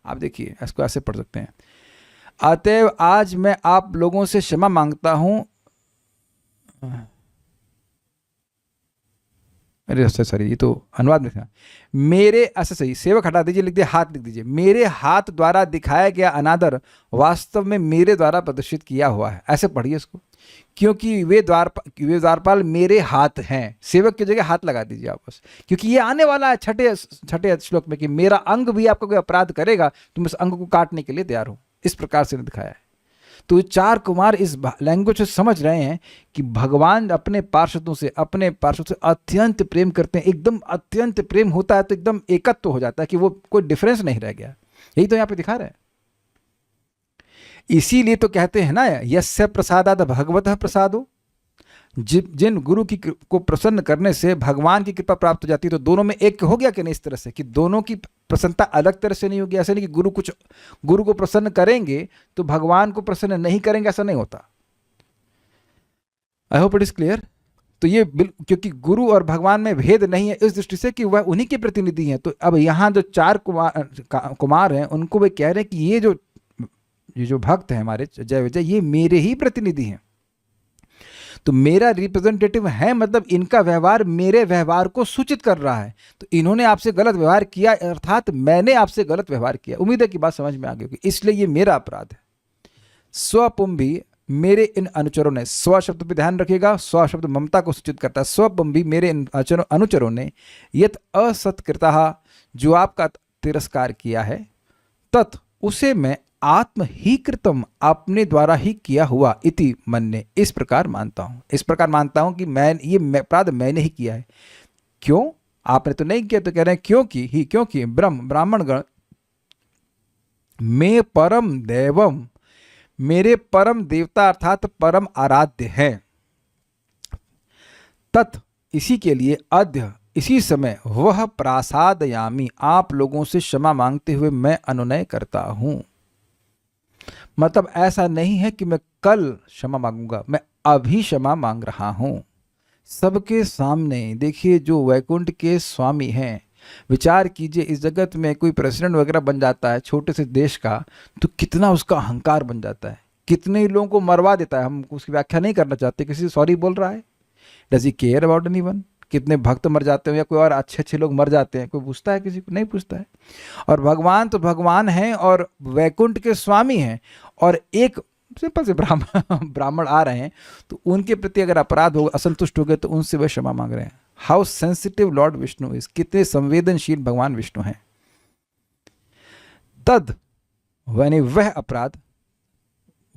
A: आप देखिए इसको ऐसे पढ़ सकते हैं, अतएव आज मैं आप लोगों से क्षमा मांगता हूं। अरे सॉरी, ये तो अनुवाद में था। मेरे, ऐसा सही, सेवक हटा दीजिए, लिख दिए हाथ, लिख दीजिए। मेरे हाथ द्वारा दिखाया गया अनादर वास्तव में मेरे द्वारा प्रदर्शित किया हुआ है। ऐसे पढ़िए इसको, क्योंकि वे द्वारपाल मेरे हाथ हैं। सेवक की जगह हाथ लगा दीजिए आप बस, क्योंकि ये आने वाला है छठे श्लोक में कि मेरा अंग भी आपका कोई अपराध करेगा तो मैं उस अंग को काटने के लिए तैयार हूं। इस प्रकार से दिखाया है। तो चार कुमार इस लैंग्वेज से समझ रहे हैं कि भगवान अपने पार्षदों से अत्यंत प्रेम करते हैं। एकदम अत्यंत प्रेम होता है तो एकदम एकत्व हो जाता है कि वो कोई डिफरेंस नहीं रह गया। यही तो यहां पे दिखा रहे हैं। इसीलिए तो कहते हैं ना, यस्य प्रसादाद भगवतः प्रसादो, जिन गुरु की को प्रसन्न करने से भगवान की कृपा प्राप्त हो जाती है, तो दोनों में एक हो गया कि नहीं? इस तरह से कि दोनों की प्रसन्नता अलग तरह से नहीं होगी। ऐसा नहीं कि गुरु को प्रसन्न करेंगे तो भगवान को प्रसन्न नहीं करेंगे, ऐसा नहीं होता। I hope it is clear. तो ये क्योंकि गुरु और भगवान में भेद नहीं है इस दृष्टि से कि वह उन्हीं के प्रतिनिधि हैं। तो अब यहाँ जो 4 कुमार हैं, उनको वे कह रहे हैं कि ये जो भक्त हैं हमारे जय विजय, ये मेरे ही प्रतिनिधि हैं, तो मेरा रिप्रेजेंटेटिव है, मतलब इनका व्यवहार मेरे व्यवहार को सूचित कर रहा है। तो इन्होंने आपसे गलत व्यवहार किया, अर्थात मैंने आपसे गलत व्यवहार किया। उम्मीद है कि बात समझ में आ गई होगी, इसलिए ये मेरा अपराध है। स्वपुंभी मेरे इन अनुचरों ने, स्व शब्द पे ध्यान रखिएगा, स्व शब्द ममता को सूचित करता है। स्वपुंभी मेरे इन अनुचरों ने यत असत्कृता, जो आपका तिरस्कार किया है, तत् उसे मैं आत्म ही कृतम, अपने द्वारा ही किया हुआ, इति मन्ने, इस प्रकार मानता हूं। इस प्रकार मानता हूं कि ये अपराध मैंने ही किया है। क्यों? आपने तो नहीं किया। तो कह रहे हैं क्योंकि ब्राह्मणगण में परम दैवम, मेरे परम देवता अर्थात परम आराध्य हैं। तत् इसी के लिए अद्य इसी समय वह प्रासादयामी, आप लोगों से क्षमा मांगते हुए मैं अनुनय करता हूं। मतलब ऐसा नहीं है कि मैं कल क्षमा मांगूंगा, मैं अभी क्षमा मांग रहा हूं सबके सामने। देखिए जो वैकुंठ के स्वामी हैं, विचार कीजिए इस जगत में कोई प्रेसिडेंट वगैरह बन जाता है छोटे से देश का, तो कितना उसका अहंकार बन जाता है, कितने ही लोगों को मरवा देता है। हम उसकी व्याख्या नहीं करना चाहते, किसी से सॉरी बोल रहा है, does he care about anyone? कितने भक्त मर जाते हैं या कोई और अच्छे लोग मर जाते हैं, कोई पूछता है? किसी को नहीं पूछता है। और भगवान तो भगवान हैं और वैकुंठ के स्वामी हैं, और एक सिंपल से ब्राह्मण आ रहे हैं, तो उनके प्रति अगर अपराध हो, असंतुष्ट हो गए, तो उनसे वह क्षमा मांग रहे हैं। How sensitive Lord Vishnu is, कितने संवेदनशील भगवान विष्णु हैं। तद यानी वह अपराध,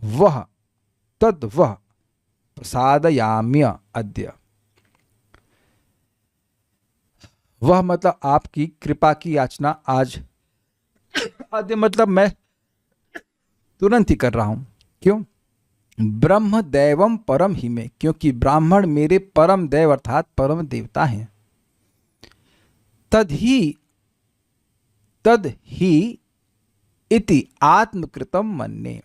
A: वह प्रसादयाम्य अद्य, वह मतलब आपकी कृपा की याचना आज, आद्य मतलब मैं तुरंत ही कर रहा हूं। क्यों? ब्रह्म दैवम परम ही में, क्योंकि ब्राह्मण मेरे परम दैव अर्थात परम देवता हैं। तद ही इति आत्मकृतम मन्ने,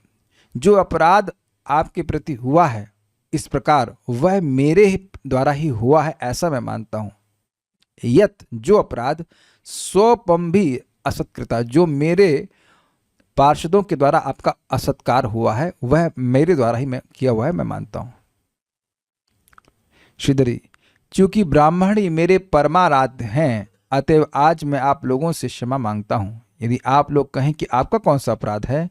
A: जो अपराध आपके प्रति हुआ है इस प्रकार वह मेरे द्वारा ही हुआ है, ऐसा मैं मानता हूं। यत जो अपराध स्वपम भी असत्कृता, जो मेरे पार्षदों के द्वारा आपका असत्कार हुआ है, वह मेरे द्वारा ही मैं किया हुआ है, मैं मानता हूं। श्रीधरी, चूंकि ब्राह्मण ही मेरे परमाराध्य हैं, अतएव आज मैं आप लोगों से क्षमा मांगता हूं। यदि आप लोग कहें कि आपका कौन सा अपराध है,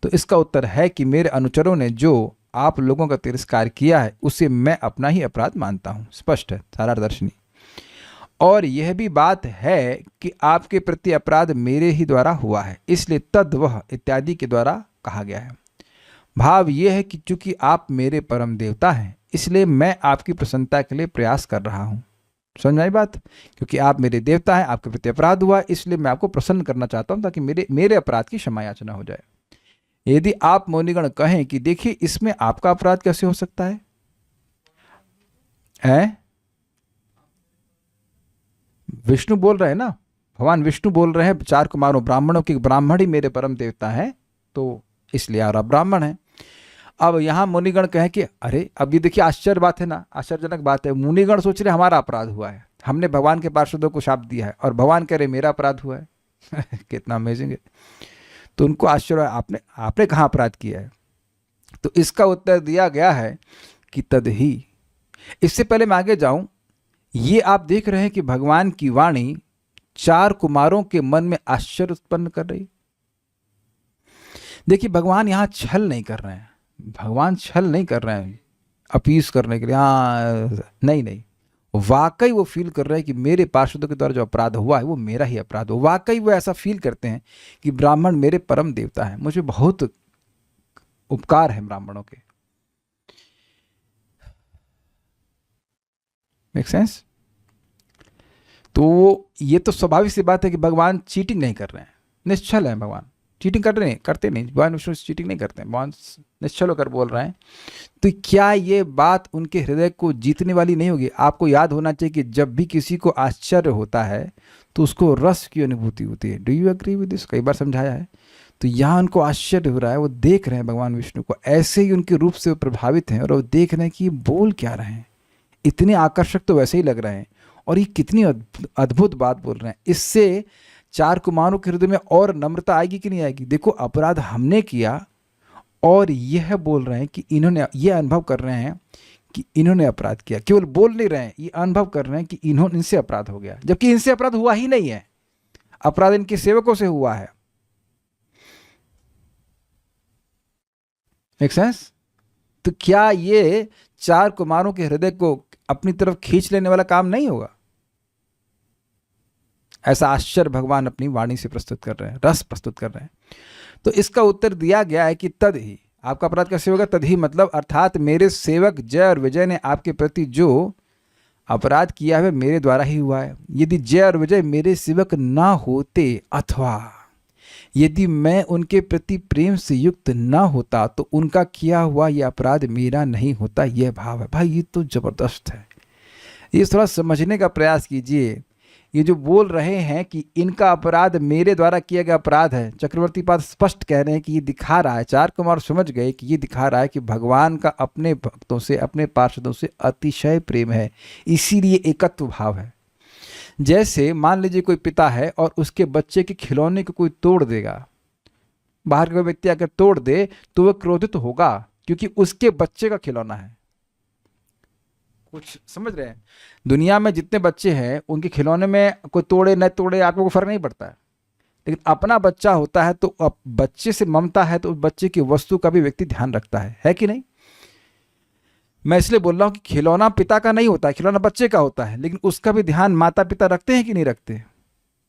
A: तो इसका उत्तर है कि मेरे अनुचरों ने जो आप लोगों का तिरस्कार किया है, उसे मैं अपना ही अपराध मानता हूं। स्पष्ट है, सारादर्शनी। और यह भी बात है कि आपके प्रति अपराध मेरे ही द्वारा हुआ है, इसलिए तद वह इत्यादि के द्वारा कहा गया है। भाव यह है कि चूंकि आप मेरे परम देवता हैं, इसलिए मैं आपकी प्रसन्नता के लिए प्रयास कर रहा हूं। समझ में आई बात? क्योंकि आप मेरे देवता हैं, आपके प्रति अपराध हुआ, इसलिए मैं आपको प्रसन्न करना चाहता हूं, ताकि मेरे अपराध की क्षमा याचना हो जाए। यदि आप मुनिगण कहें कि देखिए इसमें आपका अपराध कैसे हो सकता है, विष्णु बोल रहे हैं ना, भगवान विष्णु बोल रहे हैं 4 कुमारों ब्राह्मणों के, ब्राह्मण ही मेरे परम देवता हैं, तो इसलिए और आप ब्राह्मण हैं। अब यहाँ मुनिगण कहें कि अरे, अब ये देखिए आश्चर्य बात है ना, आश्चर्यजनक बात है। मुनिगण सोच रहे हमारा अपराध हुआ है, हमने भगवान के पार्षदों को शाप दिया है, और भगवान कह रहे मेरा अपराध हुआ है। कितना अमेजिंग है। तो उनको आश्चर्य, आपने कहाँ अपराध किया है? तो इसका उत्तर दिया गया है कि तद ही। इससे पहले मैं आगे जाऊं, ये आप देख रहे हैं कि भगवान की वाणी 4 कुमारों के मन में आश्चर्य उत्पन्न कर रही। देखिए भगवान यहां छल नहीं कर रहे हैं, भगवान छल नहीं कर रहे हैं अपीस करने के लिए, नहीं, वाकई वो फील कर रहे हैं कि मेरे पार्षदों के द्वारा जो अपराध हुआ है वो मेरा ही अपराध हो। वाकई वो ऐसा फील करते हैं कि ब्राह्मण मेरे परम देवता है, मुझे बहुत उपकार है ब्राह्मणों के। Make sense? तो ये तो स्वाभाविक सी बात है कि भगवान चीटिंग नहीं कर रहे हैं, निश्चल है भगवान, चीटिंग करते नहीं, भगवान विष्णु चीटिंग नहीं करते हैं, भगवान निश्चल होकर बोल रहे हैं। तो क्या ये बात उनके हृदय को जीतने वाली नहीं होगी? आपको याद होना चाहिए कि जब भी किसी को आश्चर्य होता है तो उसको रस की अनुभूति होती है। Do you agree with this? कई बार समझाया है। तो यहाँ उनको आश्चर्य हो रहा है, वो देख रहे हैं भगवान विष्णु को, ऐसे ही उनके रूप से वो प्रभावित हैं और वो देख रहे हैं कि ये बोल क्या रहे हैं, इतने आकर्षक तो वैसे ही लग रहे हैं और ये कितनी अद्भुत बात बोल रहे हैं। इससे 4 कुमारों के हृदय में और नम्रता आएगी कि नहीं आएगी? देखो, अपराध हमने किया और यह बोल रहे हैं कि इन्होंने, ये अनुभव कर रहे हैं कि इन्होंने अपराध किया। केवल बोल नहीं रहे हैं, ये अनुभव कर रहे हैं कि इनसे अपराध हो गया, जबकि इनसे अपराध हुआ ही नहीं है, अपराध इनके सेवकों से हुआ है। Make sense? तो क्या ये 4 कुमारों के हृदय को अपनी तरफ खींच लेने वाला काम नहीं होगा? ऐसा आश्चर्य भगवान अपनी वाणी से प्रस्तुत कर रहे हैं, रस प्रस्तुत कर रहे हैं। तो इसका उत्तर दिया गया है कि तद ही आपका अपराध कैसे होगा? तद ही मतलब अर्थात मेरे सेवक जय और विजय ने आपके प्रति जो अपराध किया है मेरे द्वारा ही हुआ है। यदि जय और विजय मेरे सेवक ना होते अथवा यदि मैं उनके प्रति प्रेम से युक्त ना होता तो उनका किया हुआ यह अपराध मेरा नहीं होता। यह भाव है। भाई ये तो जबरदस्त है, ये थोड़ा समझने का प्रयास कीजिए। ये जो बोल रहे हैं कि इनका अपराध मेरे द्वारा किया गया अपराध है, चक्रवर्ती पाद स्पष्ट कह रहे हैं कि ये दिखा रहा है, 4 कुमार समझ गए कि ये दिखा रहा है कि भगवान का अपने भक्तों से, अपने पार्षदों से अतिशय प्रेम है, इसीलिए एकत्व भाव है। जैसे मान लीजिए कोई पिता है और उसके बच्चे के खिलौने को कोई तोड़ देगा, बाहर का कोई व्यक्ति आकर तोड़ दे तो वह क्रोधित होगा क्योंकि उसके बच्चे का खिलौना है। कुछ समझ रहे हैं? दुनिया में जितने बच्चे हैं उनके खिलौने में कोई तोड़े न तोड़े आपको कोई फर्क नहीं पड़ता है, लेकिन अपना बच्चा होता है तो अब बच्चे से ममता है तो उस बच्चे की वस्तु का भी व्यक्ति ध्यान रखता है कि नहीं? मैं इसलिए बोल रहा हूं कि खिलौना पिता का नहीं होता है, खिलौना बच्चे का होता है, लेकिन उसका भी ध्यान माता पिता रखते हैं कि नहीं रखते?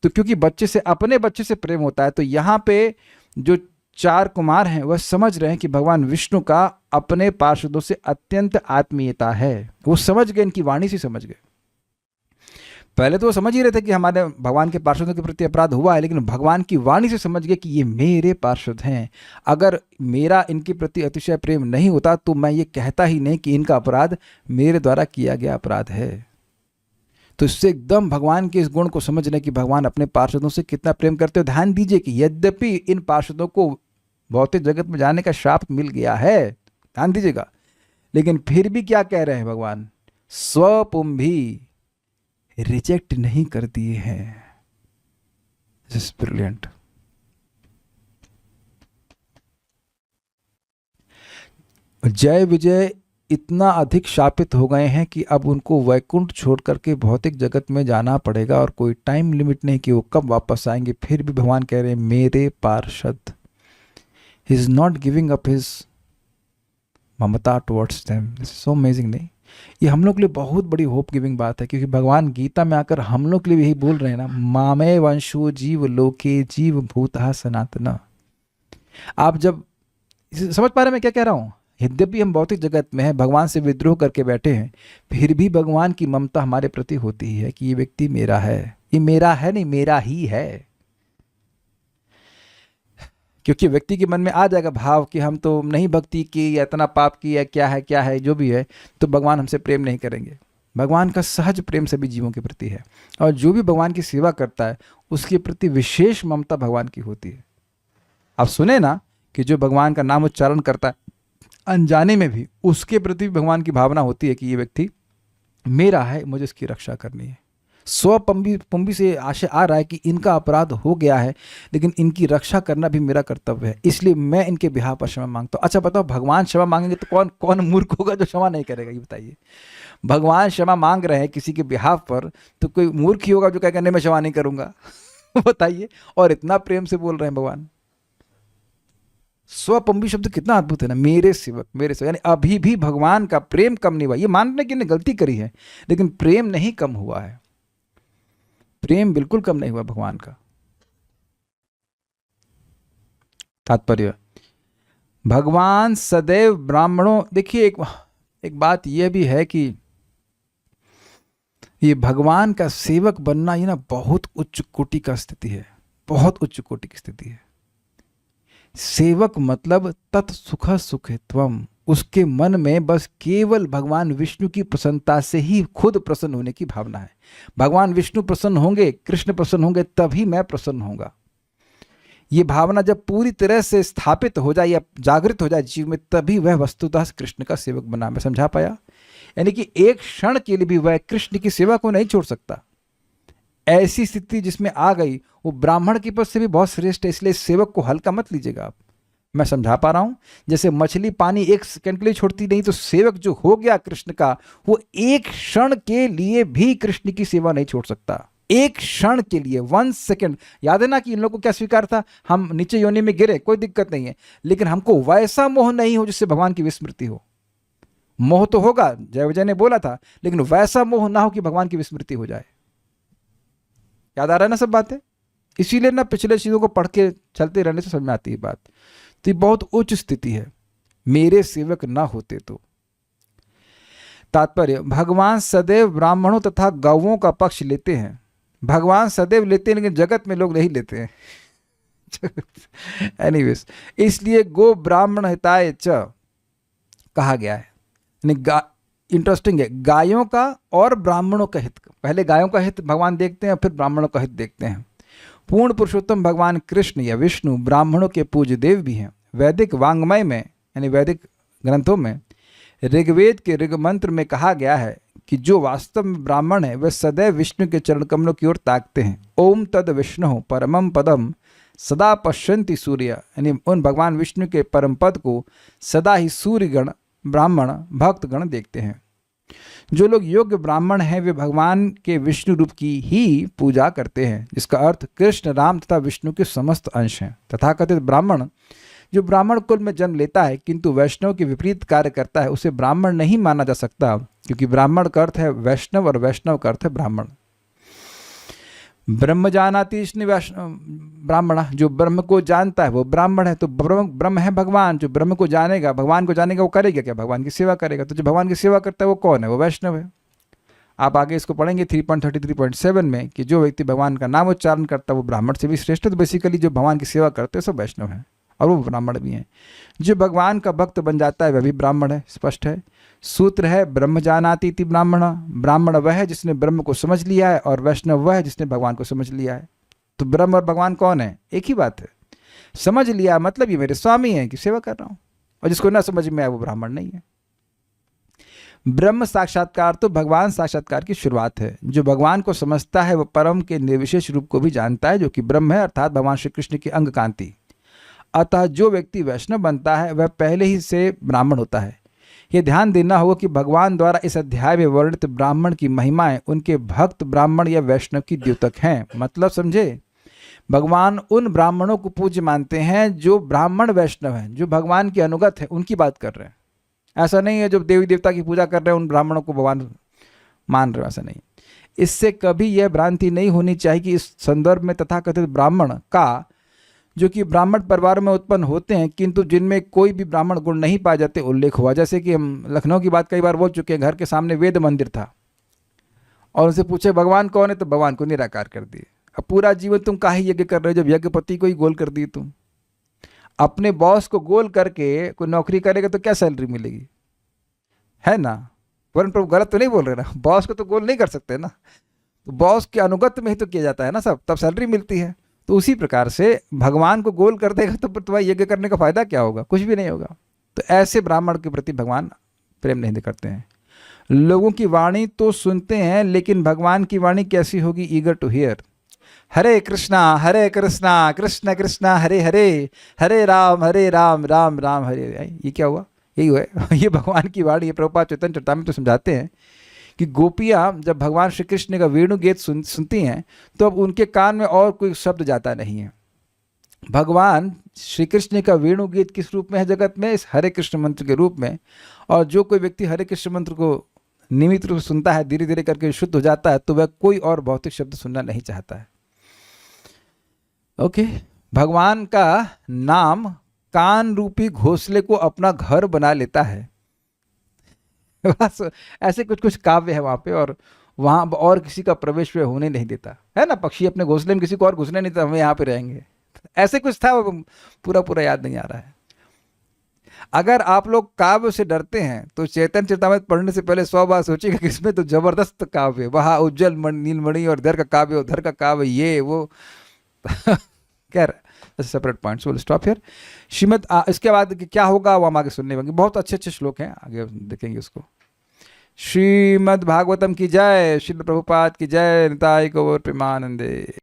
A: तो क्योंकि बच्चे से, अपने बच्चे से प्रेम होता है, तो यहाँ पे जो 4 कुमार हैं वह समझ रहे हैं कि भगवान विष्णु का अपने पार्षदों से अत्यंत आत्मीयता है। वो समझ गए, इनकी वाणी से समझ गए। पहले तो वो समझ ही रहे थे कि हमारे भगवान के पार्षदों के प्रति अपराध हुआ है, लेकिन भगवान की वाणी से समझ गए कि ये मेरे पार्षद हैं। अगर मेरा इनके प्रति अतिशय प्रेम नहीं होता तो मैं ये कहता ही नहीं कि इनका अपराध मेरे द्वारा किया गया अपराध है। तो इससे एकदम भगवान के इस गुण को समझ लें कि भगवान अपने पार्षदों से कितना प्रेम करते हो। ध्यान दीजिए कि यद्यपि इन पार्षदों को भौतिक जगत में जाने का शाप मिल गया है, ध्यान दीजिएगा, लेकिन फिर भी क्या कह रहे हैं भगवान? स्वपुंभी रिजेक्ट नहीं कर दिए हैं। This is brilliant. जय विजय इतना अधिक शापित हो गए हैं कि अब उनको वैकुंठ छोड़ करके भौतिक जगत में जाना पड़ेगा और कोई टाइम लिमिट नहीं कि वो कब वापस आएंगे। फिर भी भगवान कह रहे हैं मेरे पार्षद। He is not giving up his mamta towards them. This is so amazing. नहीं, ये हम लोग के लिए बहुत बड़ी होप गिविंग बात है, क्योंकि भगवान गीता में आकर हम लोग के लिए यही बोल रहे हैं ना, मामे वंशो जीव लोके जीव भूतः सनातना। आप जब समझ पा रहे हैं मैं क्या कह रहा हूँ? यद्यपि हम भौतिक जगत में हैं, भगवान से विद्रोह करके बैठे हैं, फिर भी भगवान की ममता हमारे प्रति होती ही है कि ये व्यक्ति मेरा है। ये मेरा है नहीं, मेरा ही है। क्योंकि व्यक्ति के मन में आ जाएगा भाव कि हम तो नहीं भक्ति की या इतना पाप की या क्या है जो भी है, तो भगवान हमसे प्रेम नहीं करेंगे। भगवान का सहज प्रेम सभी जीवों के प्रति है, और जो भी भगवान की सेवा करता है उसके प्रति विशेष ममता भगवान की होती है। आप सुने ना कि जो भगवान का नाम उच्चारण करता है अनजाने में भी, उसके प्रति भगवान की भावना होती है कि ये व्यक्ति मेरा है, मुझे इसकी रक्षा करनी है। स्वपुंभी से आशय आ रहा है कि इनका अपराध हो गया है, लेकिन इनकी रक्षा करना भी मेरा कर्तव्य है, इसलिए मैं इनके बिहार पर क्षमा मांगता हूँ। अच्छा बताओ, भगवान क्षमा मांगेंगे तो कौन कौन मूर्ख होगा जो क्षमा नहीं करेगा? ये बताइए। भगवान क्षमा मांग रहे हैं किसी के बिहार पर, तो कोई मूर्ख ही होगा जो कहेगा नहीं मैं क्षमा नहीं करूंगा? बताइए। और इतना प्रेम से बोल रहे हैं भगवान। स्वपुंभी शब्द कितना अद्भुत है ना, मेरे सेवक मेरे सेवक, यानी अभी भी भगवान का प्रेम कम नहीं हुआ। ये मानने की इन्हें गलती करी है, लेकिन प्रेम नहीं कम हुआ है। प्रेम बिल्कुल कम नहीं हुआ भगवान का। तात्पर्य, भगवान सदैव ब्राह्मणों, देखिए एक बात यह भी है कि ये भगवान का सेवक बनना ये ना बहुत उच्च कोटि का स्थिति है, बहुत उच्च कोटि की स्थिति है। सेवक मतलब तत्सुख सुखित्वम, उसके मन में बस केवल भगवान विष्णु की प्रसन्नता से ही खुद प्रसन्न होने की भावना है। भगवान विष्णु प्रसन्न होंगे, कृष्ण प्रसन्न होंगे, तभी मैं प्रसन्न होऊंगा। ये भावना जब पूरी तरह से स्थापित हो जाए या जागृत हो जाए जीव में, तभी वह वस्तुतः कृष्ण का सेवक बना। मैं समझा पाया? यानी कि एक क्षण के लिए भी वह कृष्ण की सेवा को नहीं छोड़ सकता। ऐसी स्थिति जिसमें आ गई वो ब्राह्मण की पद से भी बहुत श्रेष्ठ है, इसलिए सेवक को हल्का मत लीजिएगा आप। मैं समझा पा रहा हूं? जैसे मछली पानी एक सेकंड के लिए छोड़ती नहीं, तो सेवक जो हो गया कृष्ण का, वो एक क्षण के लिए भी कृष्ण की सेवा नहीं छोड़ सकता। एक क्षण के लिए, 1 सेकंड। याद है ना कि इन लोगों को क्या स्वीकार था? हम नीचे योनि में गिरे, कोई दिक्कत नहीं है, लेकिन हमको वैसा मोह नहीं हो जिससे भगवान की विस्मृति हो। मोह तो होगा, जय विजय ने बोला था, लेकिन वैसा मोह ना हो कि भगवान की विस्मृति हो जाए। याद आ रहा है ना सब बातें? इसीलिए ना पिछले चीजों को पढ़ के चलते रहने से समझ में आती है बात। तो ये बहुत उच्च स्थिति है, मेरे सेवक ना होते तो। तात्पर्य, भगवान सदैव ब्राह्मणों तथा गौओं का पक्ष लेते हैं। भगवान सदैव लेते हैं, लेकिन जगत में लोग नहीं लेते हैं। एनीवेज, इसलिए गो ब्राह्मण हिताय च कहा गया है। इंटरेस्टिंग है, गायों का और ब्राह्मणों का हित। पहले गायों का हित भगवान देखते हैं, फिर ब्राह्मणों का हित देखते हैं। पूर्ण पुरुषोत्तम भगवान कृष्ण या विष्णु ब्राह्मणों के पूज्य देव भी हैं। वैदिक वांग्मय में, यानी वैदिक ग्रंथों में, ऋग्वेद के ऋग मंत्र में कहा गया है कि जो वास्तव में ब्राह्मण है वह सदैव विष्णु के चरण कमलों की ओर ताकते हैं। ओम तद विष्णु परमम पदम सदा पश्यन्ति सूर्य, यानी उन भगवान विष्णु के परम पद को सदा ही सूर्यगण, ब्राह्मण, भक्तगण देखते हैं। जो लोग योग्य ब्राह्मण हैं वे भगवान के विष्णु रूप की ही पूजा करते हैं, जिसका अर्थ कृष्ण, राम तथा विष्णु के समस्त अंश हैं। तथाकथित ब्राह्मण जो ब्राह्मण कुल में जन्म लेता है किंतु वैष्णव के विपरीत कार्य करता है, उसे ब्राह्मण नहीं माना जा सकता, क्योंकि ब्राह्मण का अर्थ है वैष्णव और वैष्णव का अर्थ है ब्राह्मण। ब्रह्म जानाति ब्राह्मण, जो ब्रह्म को जानता है वो ब्राह्मण है। तो ब्रह्म है भगवान, जो ब्रह्म को जानेगा, भगवान को जानेगा, वो करेगा क्या? भगवान की सेवा करेगा। तो जो भगवान की सेवा करता है वो कौन है? वो वैष्णव है। आप आगे इसको पढ़ेंगे 3.33.7 में कि जो व्यक्ति भगवान का नाम उच्चारण करता है वो ब्राह्मण से भी श्रेष्ठ है। तो बेसिकली जो भगवान की सेवा करते हैं सब वैष्णव हैं और वो ब्राह्मण भी हैं। जो भगवान का भक्त बन जाता है वह भी ब्राह्मण है, स्पष्ट है। सूत्र है ब्रह्म जानाति इति ब्राह्मण। ब्राह्मण वह है जिसने ब्रह्म को समझ लिया है और वैष्णव वह है जिसने भगवान को समझ लिया है। तो ब्रह्म और भगवान कौन है? एक ही बात है। समझ लिया मतलब ये मेरे स्वामी हैं कि सेवा कर रहा हूँ, और जिसको ना समझ में आए वो ब्राह्मण नहीं है। ब्रह्म साक्षात्कार तो भगवान साक्षात्कार की शुरुआत है। जो भगवान को समझता है वह परम के निर्विशेष रूप को भी जानता है, जो कि ब्रह्म है, अर्थात भगवान श्री कृष्ण की अंग कांति। अतः जो व्यक्ति वैष्णव बनता है वह पहले ही से ब्राह्मण होता है। यह ध्यान देना होगा कि भगवान द्वारा इस अध्याय में वर्णित ब्राह्मण की महिमाएं उनके भक्त ब्राह्मण या वैष्णव की द्योतक हैं। मतलब समझे, भगवान उन ब्राह्मणों को पूज्य मानते हैं जो ब्राह्मण वैष्णव हैं, जो भगवान के अनुगत हैं, उनकी बात कर रहे हैं। ऐसा नहीं है जो देवी देवता की पूजा कर रहे हैं उन ब्राह्मणों को भगवान मान रहे हैं, ऐसा नहीं। इससे कभी यह भ्रांति नहीं होनी चाहिए कि इस संदर्भ में तथाकथित ब्राह्मण का, जो कि ब्राह्मण परिवार में उत्पन्न होते हैं किंतु जिनमें कोई भी ब्राह्मण गुण नहीं पाए जाते, उल्लेख हुआ। जैसे कि हम लखनऊ की बात कई बार बोल चुके हैं, घर के सामने वेद मंदिर था और उनसे पूछे भगवान कौन है, तो भगवान को निराकार कर दिए। अब पूरा जीवन तुम काहे यज्ञ कर रहे हो जब यज्ञपति को ही गोल कर दिए तुम? अपने बॉस को गोल करके कोई नौकरी करेगा तो क्या सैलरी मिलेगी? है ना? वरुण प्रभु गलत तो नहीं बोल रहे ना? बॉस को तो गोल नहीं कर सकते ना, तो बॉस के अनुगत में ही तो किया जाता है ना सब, तब सैलरी मिलती है। तो उसी प्रकार से भगवान को गोल कर देगा तो तुम्हारा यज्ञ करने का फायदा क्या होगा? कुछ भी नहीं होगा। तो ऐसे ब्राह्मण के प्रति भगवान प्रेम नहीं करते हैं। लोगों की वाणी तो सुनते हैं, लेकिन भगवान की वाणी कैसी होगी? Eager to hear. Hare Krishna Krishna Krishna Hare Hare, Hare Rama Rama Rama Hare. ये क्या हुआ? यही हुआ है। ये भगवान की वाणी है। प्रभुपाद चैतन्य चरितामृत तो समझाते हैं कि गोपियाँ जब भगवान श्री कृष्ण का वेणु गीत सुनती हैं तो अब उनके कान में और कोई शब्द जाता नहीं है। भगवान श्री कृष्ण का वेणु गीत किस रूप में है जगत में? इस हरे कृष्ण मंत्र के रूप में। और जो कोई व्यक्ति हरे कृष्ण मंत्र को नियमित रूप से सुनता है, धीरे धीरे करके शुद्ध हो जाता है, तो वह कोई और भौतिक शब्द सुनना नहीं चाहता है। ओके, भगवान का नाम कान रूपी घोंसले को अपना घर बना लेता है। बस ऐसे कुछ कुछ काव्य है वहाँ पे, और वहाँ और किसी का प्रवेश वे होने नहीं देता है ना। पक्षी अपने घोंसले में किसी को और घुसने नहीं देता, हम यहाँ पे रहेंगे। ऐसे कुछ था, वो पूरा पूरा याद नहीं आ रहा है। अगर आप लोग काव्य से डरते हैं तो चैतन्य चरितमृत पढ़ने से पहले 100 बार सोचिएगा कि इसमें तो जबरदस्त काव्य है, वहाँ उज्जवल नीलमणि और इधर का काव्य उधर का काव्य ये वो खैर separate points, will stop here. इसके बाद क्या होगा वो हम आगे सुनने होंगे, बहुत अच्छे अच्छे श्लोक हैं, आगे देखेंगे उसको। श्रीमद् भागवतम की जय, श्रील प्रभुपाद की जय, निताई गौर प्रेमानंदे।